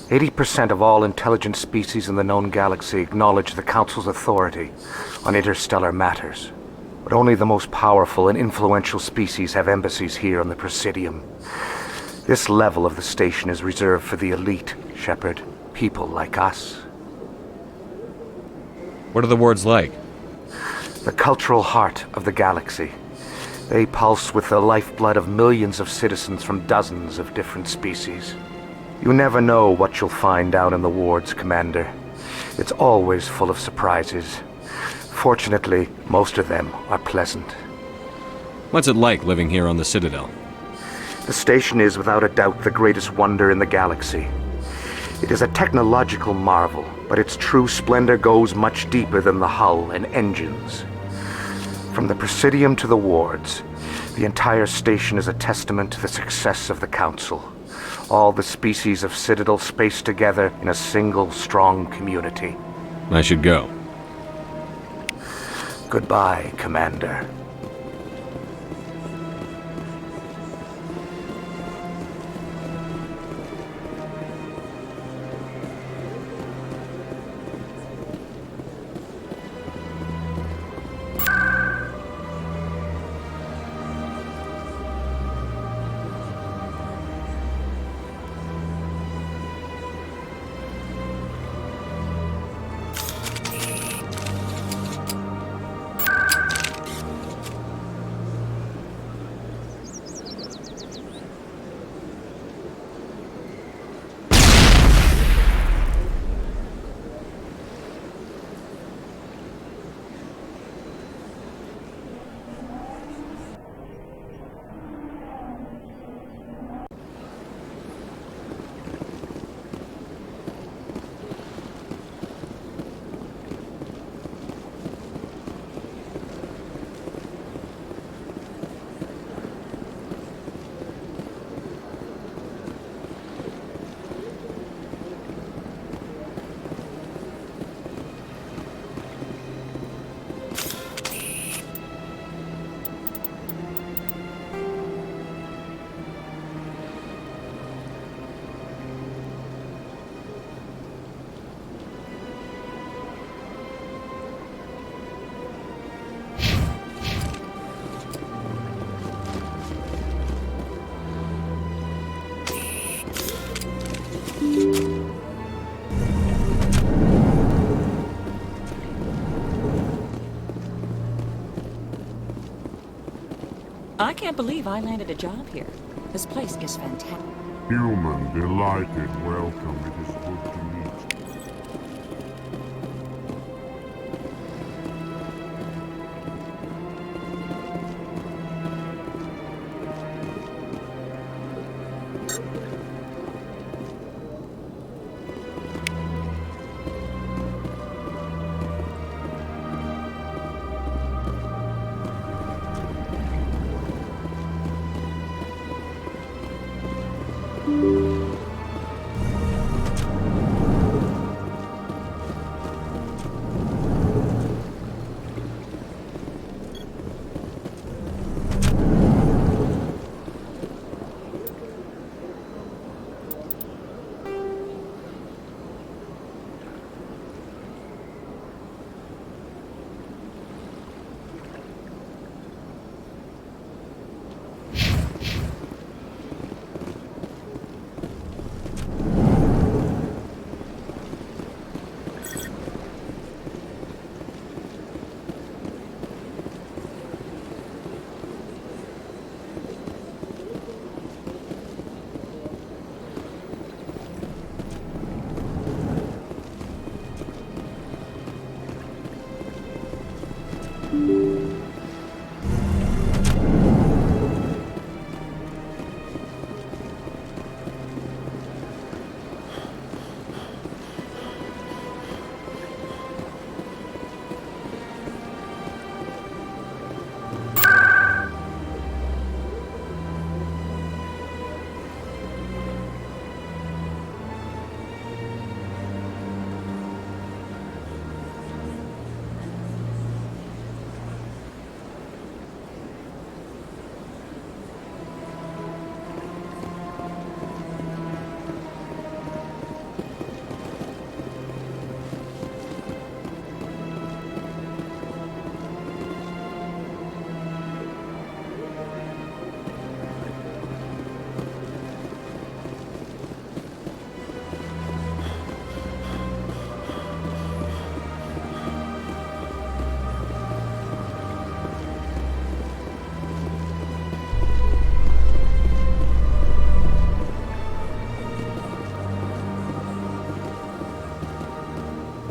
80% of all intelligent species in the known galaxy acknowledge the Council's authority on interstellar matters. But only the most powerful and influential species have embassies here on the Presidium. This level of the station is reserved for the elite, Shepard. People like us. What are the wards like? The cultural heart of the galaxy. They pulse with the lifeblood of millions of citizens from dozens of different species. You never know what you'll find down in the wards, Commander. It's always full of surprises. Fortunately, most of them are pleasant. What's it like living here on the Citadel? The station is without a doubt the greatest wonder in the galaxy. It is a technological marvel, but its true splendor goes much deeper than the hull and engines. From the Presidium to the wards, the entire station is a testament to the success of the Council. All the species of Citadel spaced together in a single strong community. I should go. Goodbye, Commander. I can't believe I landed a job here. This place is fantastic. Human, delighted, welcome. It is good to meet you.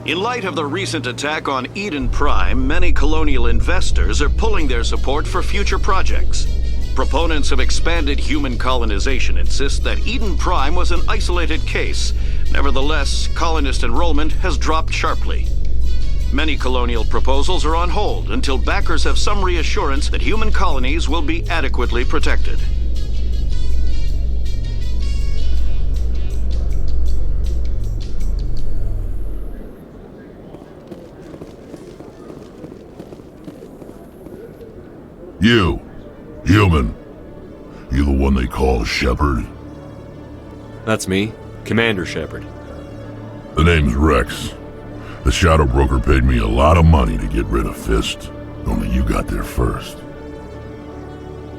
In light of the recent attack on Eden Prime, many colonial investors are pulling their support for future projects. Proponents of expanded human colonization insist that Eden Prime was an isolated case. Nevertheless, colonist enrollment has dropped sharply. Many colonial proposals are on hold until backers have some reassurance that human colonies will be adequately protected. You, human. You the one they call Shepard? That's me, Commander Shepard. The name's Rex. The Shadow Broker paid me a lot of money to get rid of Fist. Only you got there first.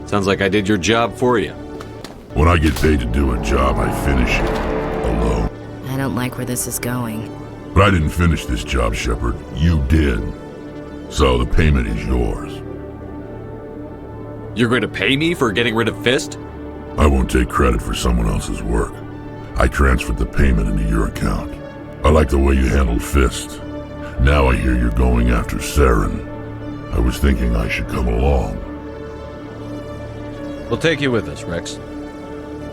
Sounds like I did your job for you. When I get paid to do a job, I finish it. Alone. I don't like where this is going. But I didn't finish this job, Shepard. You did. So the payment is yours. You're going to pay me for getting rid of Fist? I won't take credit for someone else's work. I transferred the payment into your account. I like the way you handled Fist. Now I hear you're going after SAREN. I was thinking I should come along. We'll take you with us, Rex.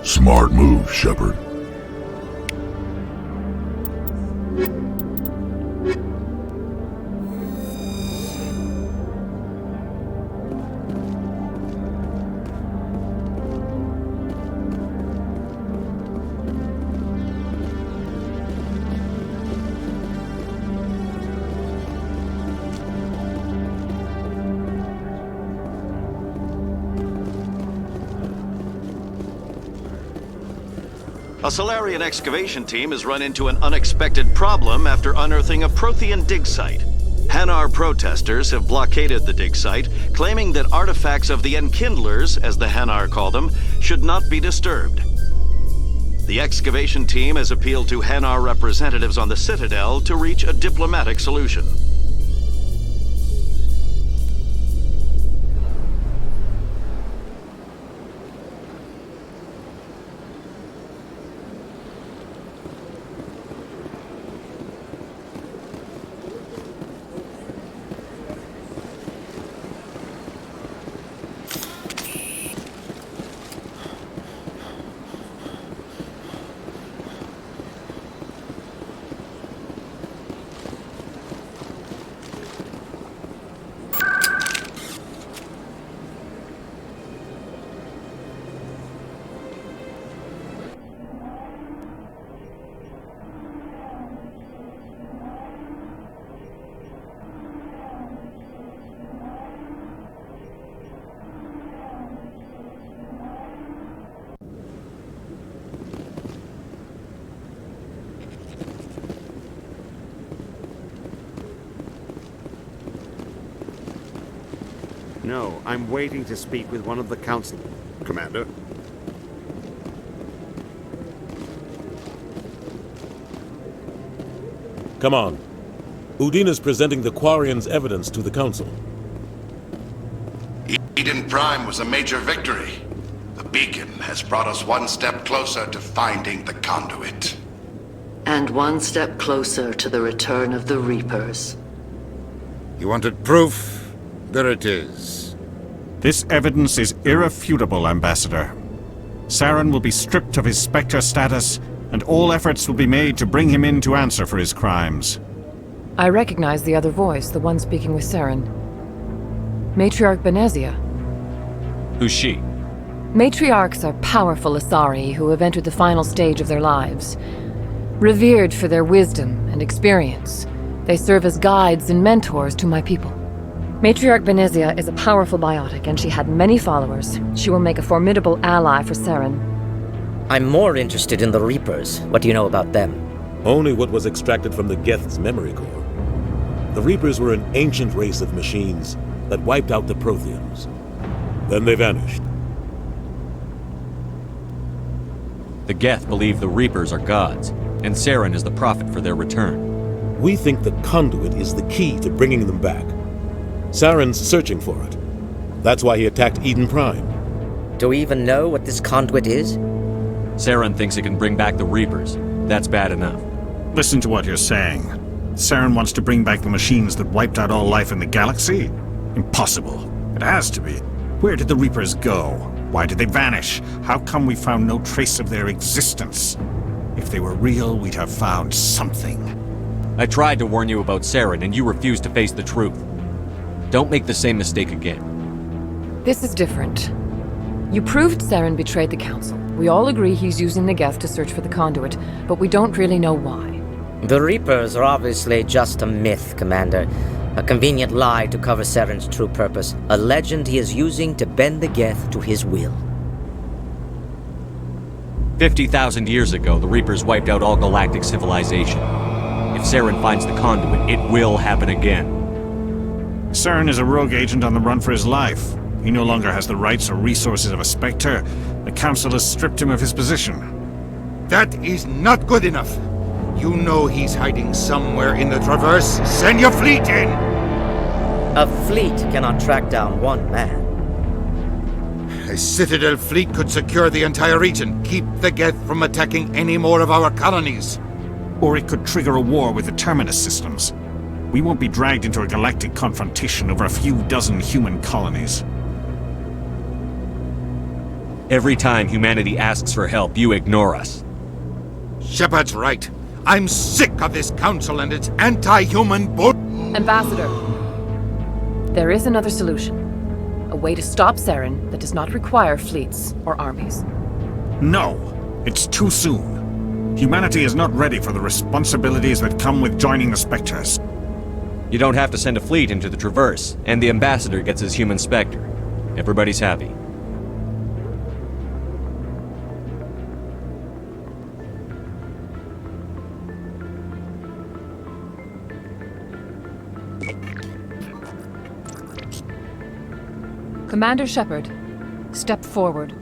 Smart move, Shepard. A Salarian excavation team has run into an unexpected problem after unearthing a Prothean dig site. Hanar protesters have blockaded the dig site, claiming that artifacts of the Enkindlers, as the Hanar call them, should not be disturbed. The excavation team has appealed to Hanar representatives on the Citadel to reach a diplomatic solution. No, I'm waiting to speak with one of the council. Commander? Come on. Udina's presenting the Quarian's evidence to the Council. Eden Prime was a major victory. The beacon has brought us one step closer to finding the conduit. And one step closer to the return of the Reapers. You wanted proof? There it is. This evidence is irrefutable, Ambassador. SAREN will be stripped of his Spectre status, and all efforts will be made to bring him in to answer for his crimes. I recognize the other voice, the one speaking with SAREN. Matriarch Benezia. Who's she? Matriarchs are powerful Asari who have entered the final stage of their lives. Revered for their wisdom and experience, they serve as guides and mentors to my people. Matriarch Benezia is a powerful biotic, and she had many followers. She will make a formidable ally for SAREN. I'm more interested in the Reapers. What do you know about them? Only what was extracted from the Geth's memory core. The Reapers were an ancient race of machines that wiped out the Protheans. Then they vanished. The Geth believe the Reapers are gods, and SAREN is the prophet for their return. We think the conduit is the key to bringing them back. SAREN's searching for it. That's why he attacked Eden Prime. Do we even know what this conduit is? SAREN thinks it can bring back the Reapers. That's bad enough. Listen to what you're saying. SAREN wants to bring back the machines that wiped out all life in the galaxy? Impossible. It has to be. Where did the Reapers go? Why did they vanish? How come we found no trace of their existence? If they were real, we'd have found something. I tried to warn you about SAREN, and you refused to face the truth. Don't make the same mistake again. This is different. You proved SAREN betrayed the Council. We all agree he's using the Geth to search for the conduit, but we don't really know why. The Reapers are obviously just a myth, Commander. A convenient lie to cover SAREN's true purpose. A legend he is using to bend the Geth to his will. 50,000 years ago, the Reapers wiped out all galactic civilization. If SAREN finds the conduit, it will happen again. SAREN is a rogue agent on the run for his life. He no longer has the rights or resources of a Spectre. The Council has stripped him of his position. That is not good enough. You know he's hiding somewhere in the Traverse. Send your fleet in! A fleet cannot track down one man. A Citadel fleet could secure the entire region, keep the Geth from attacking any more of our colonies. Or it could trigger a war with the Terminus systems. We won't be dragged into a galactic confrontation over a few dozen human colonies. Every time humanity asks for help, you ignore us. Shepard's right. I'm sick of this council and its anti-human bull— Ambassador, there is another solution. A way to stop SAREN that does not require fleets or armies. No, it's too soon. Humanity is not ready for the responsibilities that come with joining the Spectres. You don't have to send a fleet into the Traverse, and the Ambassador gets his human Spectre. Everybody's happy. Commander Shepard, step forward.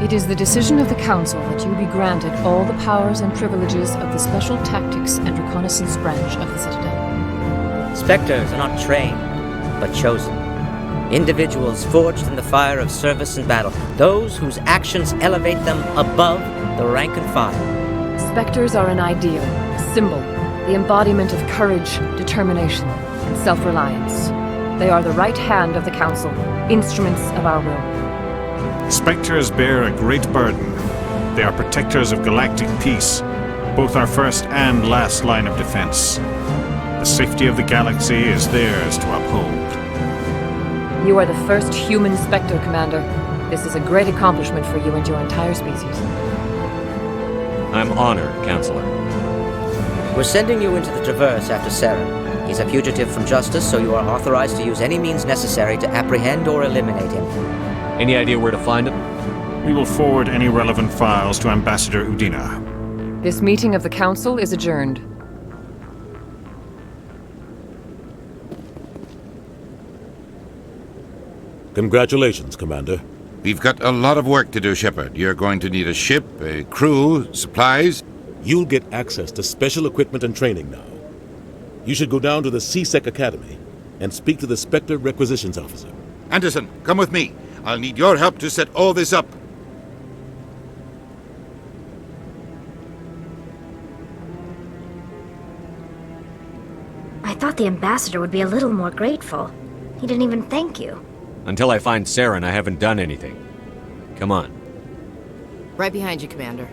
It is the decision of the Council that you be granted all the powers and privileges of the Special Tactics and Reconnaissance branch of the Citadel. Spectres are not trained, but chosen. Individuals forged in the fire of service and battle. Those whose actions elevate them above the rank and file. Spectres are an ideal, a symbol, the embodiment of courage, determination, and self-reliance. They are the right hand of the Council, instruments of our will. Spectres bear a great burden. They are protectors of galactic peace, both our first and last line of defense. The safety of the galaxy is theirs to uphold. You are the first human Spectre, Commander. This is a great accomplishment for you and your entire species. I'm honored, Counselor. We're sending you into the Traverse after SAREN. He's a fugitive from justice, so you are authorized to use any means necessary to apprehend or eliminate him. Any idea where to find him? We will forward any relevant files to Ambassador Udina. This meeting of the Council is adjourned. Congratulations, Commander. We've got a lot of work to do, Shepard. You're going to need a ship, a crew, supplies. You'll get access to special equipment and training now. You should go down to the CSEC Academy and speak to the Spectre Requisitions Officer. Anderson, come with me. I'll need your help to set all this up. I thought the ambassador would be a little more grateful. He didn't even thank you. Until I find SAREN, I haven't done anything. Come on. Right behind you, Commander.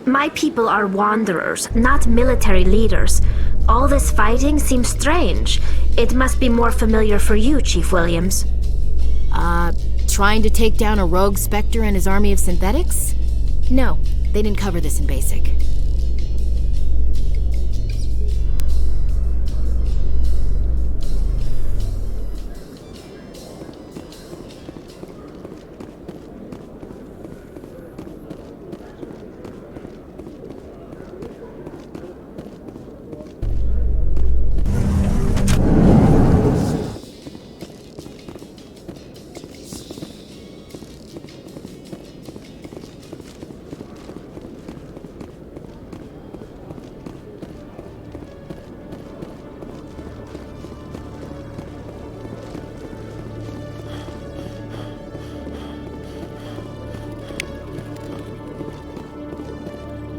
My people are wanderers, not military leaders. All this fighting seems strange. It must be more familiar for you, Chief Williams. Trying to take down a rogue Spectre and his army of synthetics? No, they didn't cover this in basic.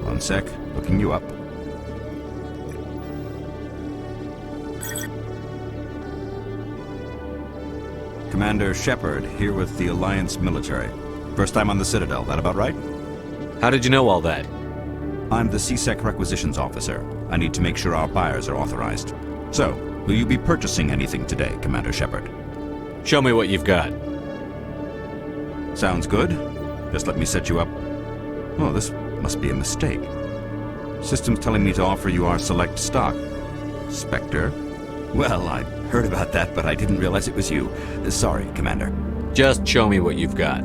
One sec, looking you up. Commander Shepard, here with the Alliance military. First time on the Citadel, that about right? How did you know all that? I'm the CSEC Requisitions Officer. I need to make sure our buyers are authorized. So, will you be purchasing anything today, Commander Shepard? Show me what you've got. Sounds good. Just let me set you up. Oh, this must be a mistake. System's telling me to offer you our select stock. Spectre? Well, I heard about that, but I didn't realize it was you. Sorry, Commander. Just show me what you've got.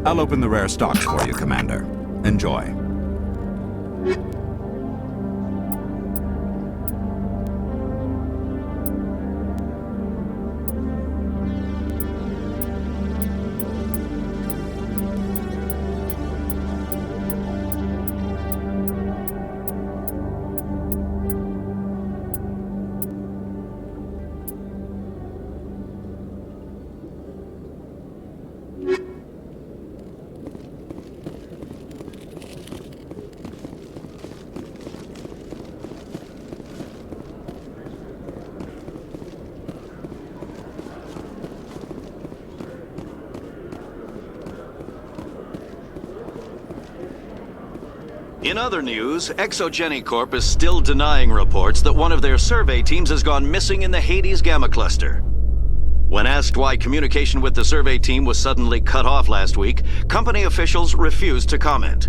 I'll open the rare stocks for you, Commander. Enjoy. In other news, Exogeny Corp is still denying reports that one of their survey teams has gone missing in the Hades Gamma Cluster. When asked why communication with the survey team was suddenly cut off last week, company officials refused to comment.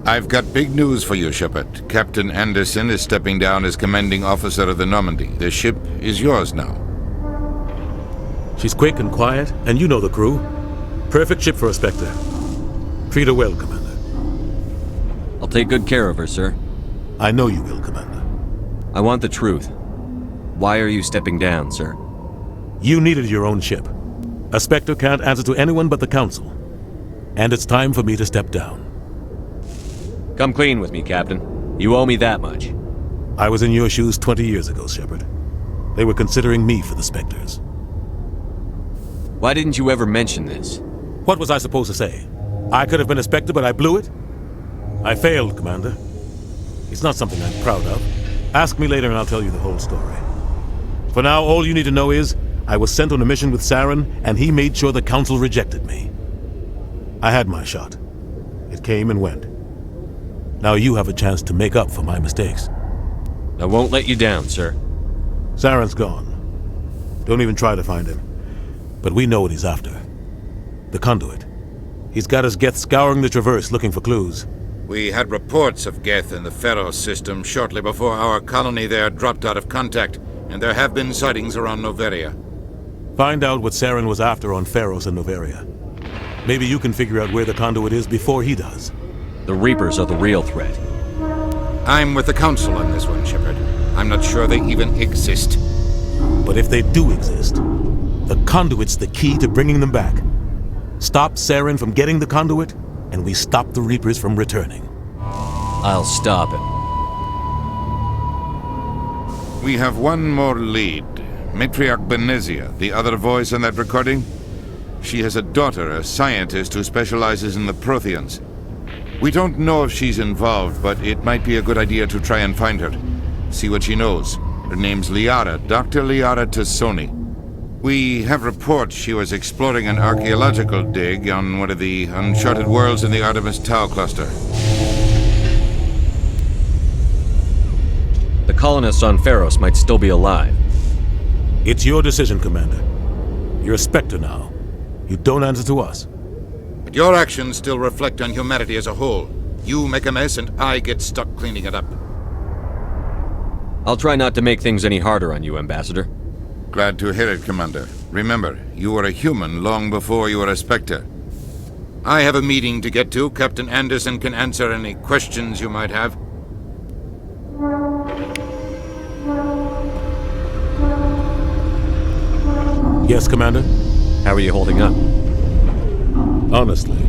I've got big news for you, Shepard. Captain Anderson is stepping down as commanding officer of the Normandy. The ship is yours now. She's quick and quiet, and you know the crew. Perfect ship for a Spectre. Treat her well, Commander. I'll take good care of her, sir. I know you will, Commander. I want the truth. Why are you stepping down, sir? You needed your own ship. A Spectre can't answer to anyone but the Council. And it's time for me to step down. Come clean with me, Captain. You owe me that much. I was in your shoes 20 years ago, Shepard. They were considering me for the Spectres. Why didn't you ever mention this? What was I supposed to say? I could have been a Spectre, but I blew it? I failed, Commander. It's not something I'm proud of. Ask me later and I'll tell you the whole story. For now, all you need to know is, I was sent on a mission with SAREN, and he made sure the Council rejected me. I had my shot. It came and went. Now you have a chance to make up for my mistakes. I won't let you down, sir. SAREN's gone. Don't even try to find him. But we know what he's after. The conduit. He's got his Geth scouring the Traverse looking for clues. We had reports of Geth in the Pharos system shortly before our colony there dropped out of contact, and there have been sightings around Noveria. Find out what SAREN was after on Pharos and Noveria. Maybe you can figure out where the conduit is before he does. The Reapers are the real threat. I'm with the Council on this one, Shepard. I'm not sure they even exist. But if they do exist, the conduit's the key to bringing them back. Stop SAREN from getting the conduit, and we stop the Reapers from returning. I'll stop him. We have one more lead. Matriarch Benezia, the other voice on that recording. She has a daughter, a scientist who specializes in the Protheans. We don't know if she's involved, but it might be a good idea to try and find her. See what she knows. Her name's Liara, Dr. Liara Tassoni. We have reports she was exploring an archaeological dig on one of the uncharted worlds in the Artemis Tau cluster. The colonists on Pharos might still be alive. It's your decision, Commander. You're a Spectre now. You don't answer to us. But your actions still reflect on humanity as a whole. You make a mess and I get stuck cleaning it up. I'll try not to make things any harder on you, Ambassador. Glad to hear it, Commander. Remember, you were a human long before you were a Spectre. I have a meeting to get to. Captain Anderson can answer any questions you might have. Yes, Commander? How are you holding up? Honestly,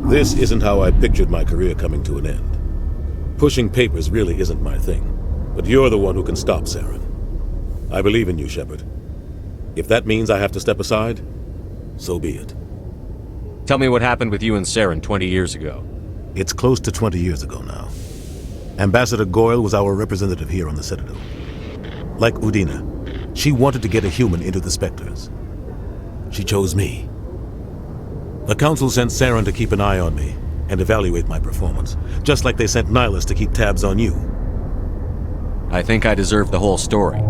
this isn't how I pictured my career coming to an end. Pushing papers really isn't my thing, but you're the one who can stop SAREN. I believe in you, Shepard. If that means I have to step aside, so be it. Tell me what happened with you and SAREN 20 years ago. It's close to 20 years ago now. Ambassador Goyle was our representative here on the Citadel. Like Udina, she wanted to get a human into the Spectres. She chose me. The Council sent SAREN to keep an eye on me and evaluate my performance, just like they sent Nihilus to keep tabs on you. I think I deserve the whole story.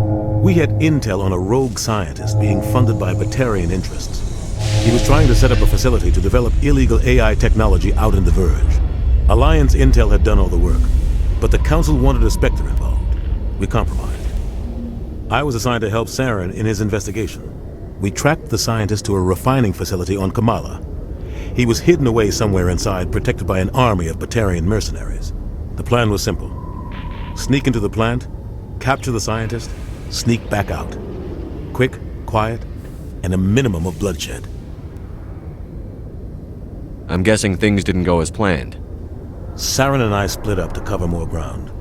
We had intel on a rogue scientist being funded by Batarian interests. He was trying to set up a facility to develop illegal AI technology out in the Verge. Alliance intel had done all the work, but the Council wanted a Spectre involved. We compromised. I was assigned to help SAREN in his investigation. We tracked the scientist to a refining facility on Kamala. He was hidden away somewhere inside, protected by an army of Batarian mercenaries. The plan was simple. Sneak into the plant, capture the scientist, sneak back out. Quick, quiet, and a minimum of bloodshed. I'm guessing things didn't go as planned. SAREN and I split up to cover more ground.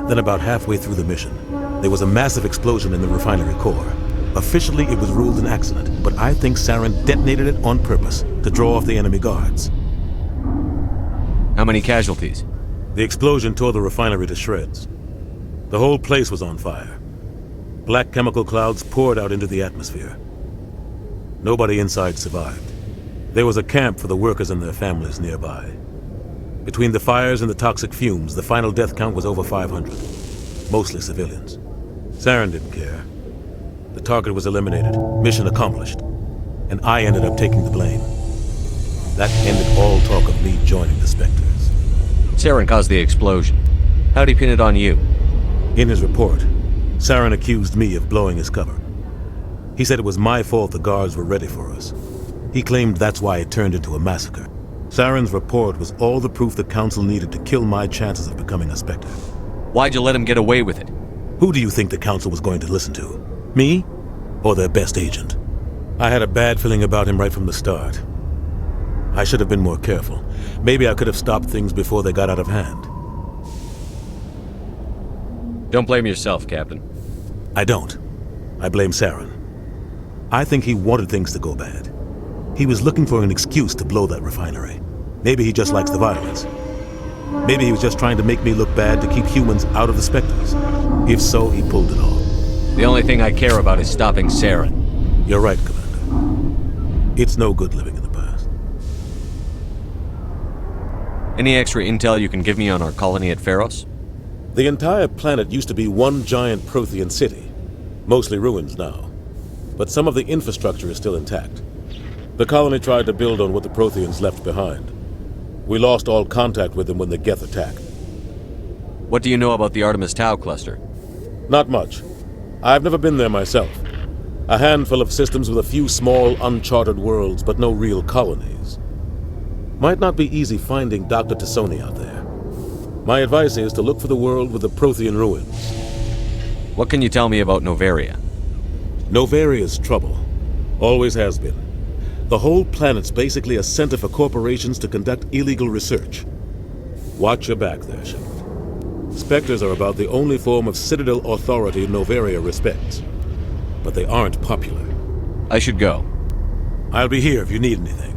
Then about halfway through the mission, there was a massive explosion in the refinery core. Officially, it was ruled an accident, but I think SAREN detonated it on purpose to draw off the enemy guards. How many casualties? The explosion tore the refinery to shreds. The whole place was on fire. Black chemical clouds poured out into the atmosphere. Nobody inside survived. There was a camp for the workers and their families nearby. Between the fires and the toxic fumes, the final death count was over 500. Mostly civilians. SAREN didn't care. The target was eliminated, mission accomplished, and I ended up taking the blame. That ended all talk of me joining the Spectres. SAREN caused the explosion. How'd he pin it on you? In his report, SAREN accused me of blowing his cover. He said it was my fault the guards were ready for us. He claimed that's why it turned into a massacre. SAREN's report was all the proof the Council needed to kill my chances of becoming a Spectre. Why'd you let him get away with it? Who do you think the Council was going to listen to? Me? Or their best agent? I had a bad feeling about him right from the start. I should have been more careful. Maybe I could have stopped things before they got out of hand. Don't blame yourself, Captain. I don't. I blame SAREN. I think he wanted things to go bad. He was looking for an excuse to blow that refinery. Maybe he just likes the violence. Maybe he was just trying to make me look bad to keep humans out of the Spectres. If so, he pulled it off. The only thing I care about is stopping SAREN. You're right, Commander. It's no good living in the past. Any extra intel you can give me on our colony at Pharos? The entire planet used to be one giant Prothean city. Mostly ruins now. But some of the infrastructure is still intact. The colony tried to build on what the Protheans left behind. We lost all contact with them when the Geth attacked. What do you know about the Artemis Tau cluster? Not much. I've never been there myself. A handful of systems with a few small, uncharted worlds, but no real colonies. Might not be easy finding Dr. Tassoni out there. My advice is to look for the world with the Prothean ruins. What can you tell me about Novaria? Novaria's trouble. Always has been. The whole planet's basically a center for corporations to conduct illegal research. Watch your back there, Shepard. Spectres are about the only form of Citadel authority Novaria respects. But they aren't popular. I should go. I'll be here if you need anything.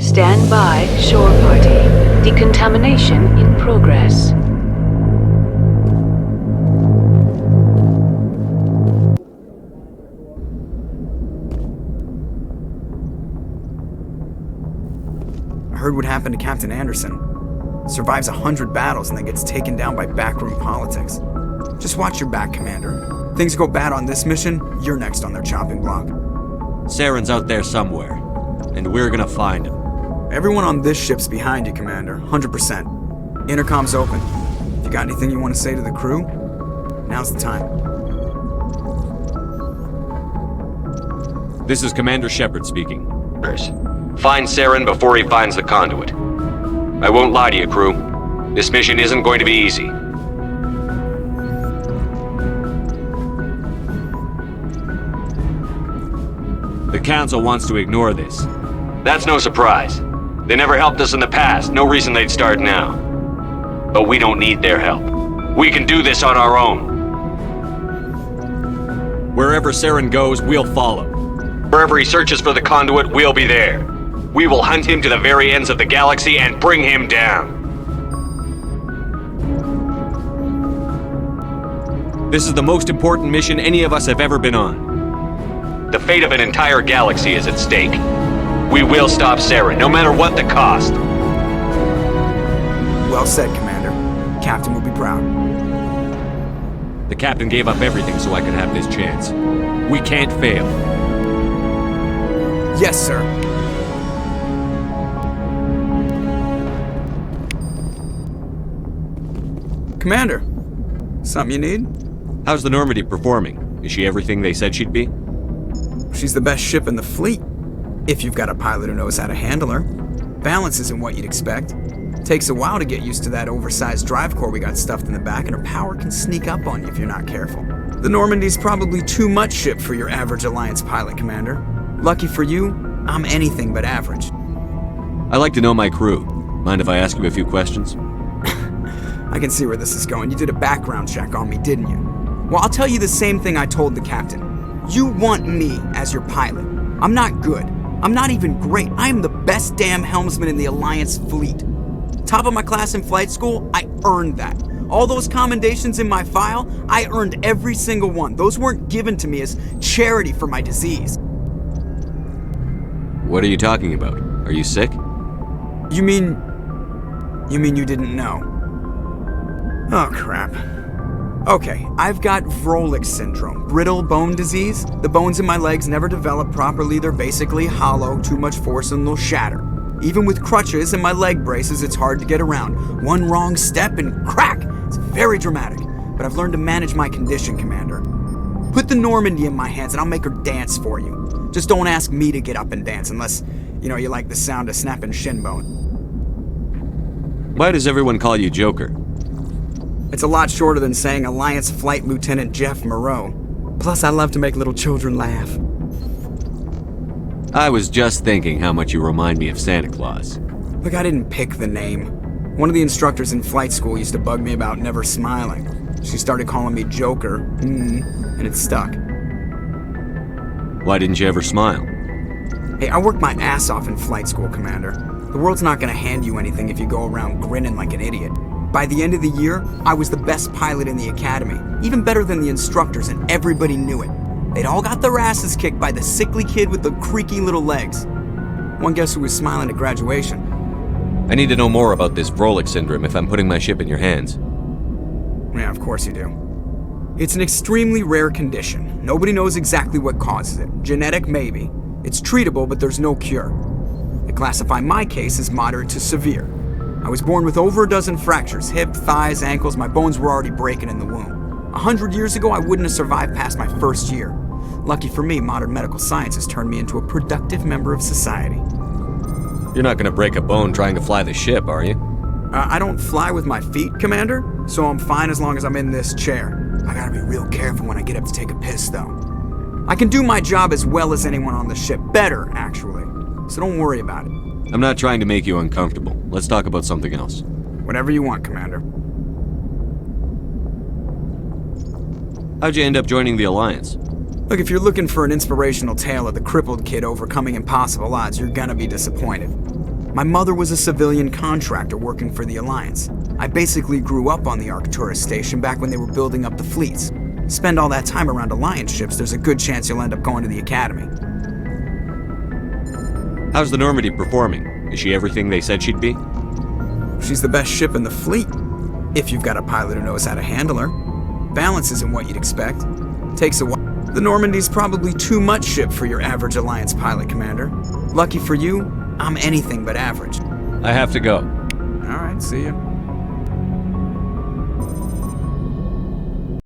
Stand by, shore party. Decontamination in progress. I heard what happened to Captain Anderson. Survives 100 battles and then gets taken down by backroom politics. Just watch your back, Commander. Things go bad on this mission, you're next on their chopping block. SAREN's out there somewhere, and we're gonna find him. Everyone on this ship's behind you, Commander. 100%. Intercom's open. If you got anything you want to say to the crew, now's the time. This is Commander Shepard speaking. Find SAREN before he finds the conduit. I won't lie to you, crew. This mission isn't going to be easy. The Council wants to ignore this. That's no surprise. They never helped us in the past, no reason they'd start now. But we don't need their help. We can do this on our own. Wherever SAREN goes, we'll follow. Wherever he searches for the conduit, we'll be there. We will hunt him to the very ends of the galaxy and bring him down. This is the most important mission any of us have ever been on. The fate of an entire galaxy is at stake. We will stop SAREN, no matter what the cost. Well said, Commander. Captain will be proud. The Captain gave up everything so I could have this chance. We can't fail. Yes, sir. Commander, something you need? How's the Normandy performing? Is she everything they said she'd be? She's the best ship in the fleet. If you've got a pilot who knows how to handle her. Balance isn't what you'd expect. Takes a while to get used to that oversized drive core we got stuffed in the back, and her power can sneak up on you if you're not careful. The Normandy's probably too much ship for your average Alliance pilot, Commander. Lucky for you, I'm anything but average. I like to know my crew. Mind if I ask you a few questions? I can see where this is going. You did a background check on me, didn't you? Well, I'll tell you the same thing I told the captain. You want me as your pilot. I'm not good. I'm not even great. I am the best damn helmsman in the Alliance fleet. Top of my class in flight school, I earned that. All those commendations in my file, I earned every single one. Those weren't given to me as charity for my disease. What are you talking about? Are you sick? You mean you didn't know? Oh, crap. Okay, I've got Vrolik syndrome, brittle bone disease. The bones in my legs never develop properly, they're basically hollow, too much force and they'll shatter. Even with crutches and my leg braces, it's hard to get around. One wrong step and crack! It's very dramatic, but I've learned to manage my condition, Commander. Put the Normandy in my hands and I'll make her dance for you. Just don't ask me to get up and dance unless, you like the sound of snapping shin bone. Why does everyone call you Joker? It's a lot shorter than saying Alliance Flight Lieutenant Jeff Moreau. Plus, I love to make little children laugh. I was just thinking how much you remind me of Santa Claus. Look, I didn't pick the name. One of the instructors in flight school used to bug me about never smiling. She started calling me Joker, and it stuck. Why didn't you ever smile? Hey, I worked my ass off in flight school, Commander. The world's not gonna hand you anything if you go around grinning like an idiot. By the end of the year, I was the best pilot in the academy, even better than the instructors, and everybody knew it. They'd all got their asses kicked by the sickly kid with the creaky little legs. One guess who was smiling at graduation? I need to know more about this Vrolik syndrome if I'm putting my ship in your hands. Yeah, of course you do. It's an extremely rare condition. Nobody knows exactly what causes it. Genetic, maybe. It's treatable, but there's no cure. They classify my case as moderate to severe. I was born with over a dozen fractures, hip, thighs, ankles. My bones were already breaking in the womb. 100 years ago, I wouldn't have survived past my first year. Lucky for me, modern medical science has turned me into a productive member of society. You're not gonna break a bone trying to fly the ship, are you? I don't fly with my feet, Commander, so I'm fine as long as I'm in this chair. I gotta be real careful when I get up to take a piss, though. I can do my job as well as anyone on the ship. Better, actually. So don't worry about it. I'm not trying to make you uncomfortable. Let's talk about something else. Whatever you want, Commander. How'd you end up joining the Alliance? Look, if you're looking for an inspirational tale of the crippled kid overcoming impossible odds, you're gonna be disappointed. My mother was a civilian contractor working for the Alliance. I basically grew up on the Arcturus station back when they were building up the fleets. Spend all that time around Alliance ships, there's a good chance you'll end up going to the Academy. How's the Normandy performing? Is she everything they said she'd be? She's the best ship in the fleet, if you've got a pilot who knows how to handle her. Balance isn't what you'd expect. Takes a while. The Normandy's probably too much ship for your average Alliance pilot, Commander. Lucky for you, I'm anything but average. I have to go. All right, see ya.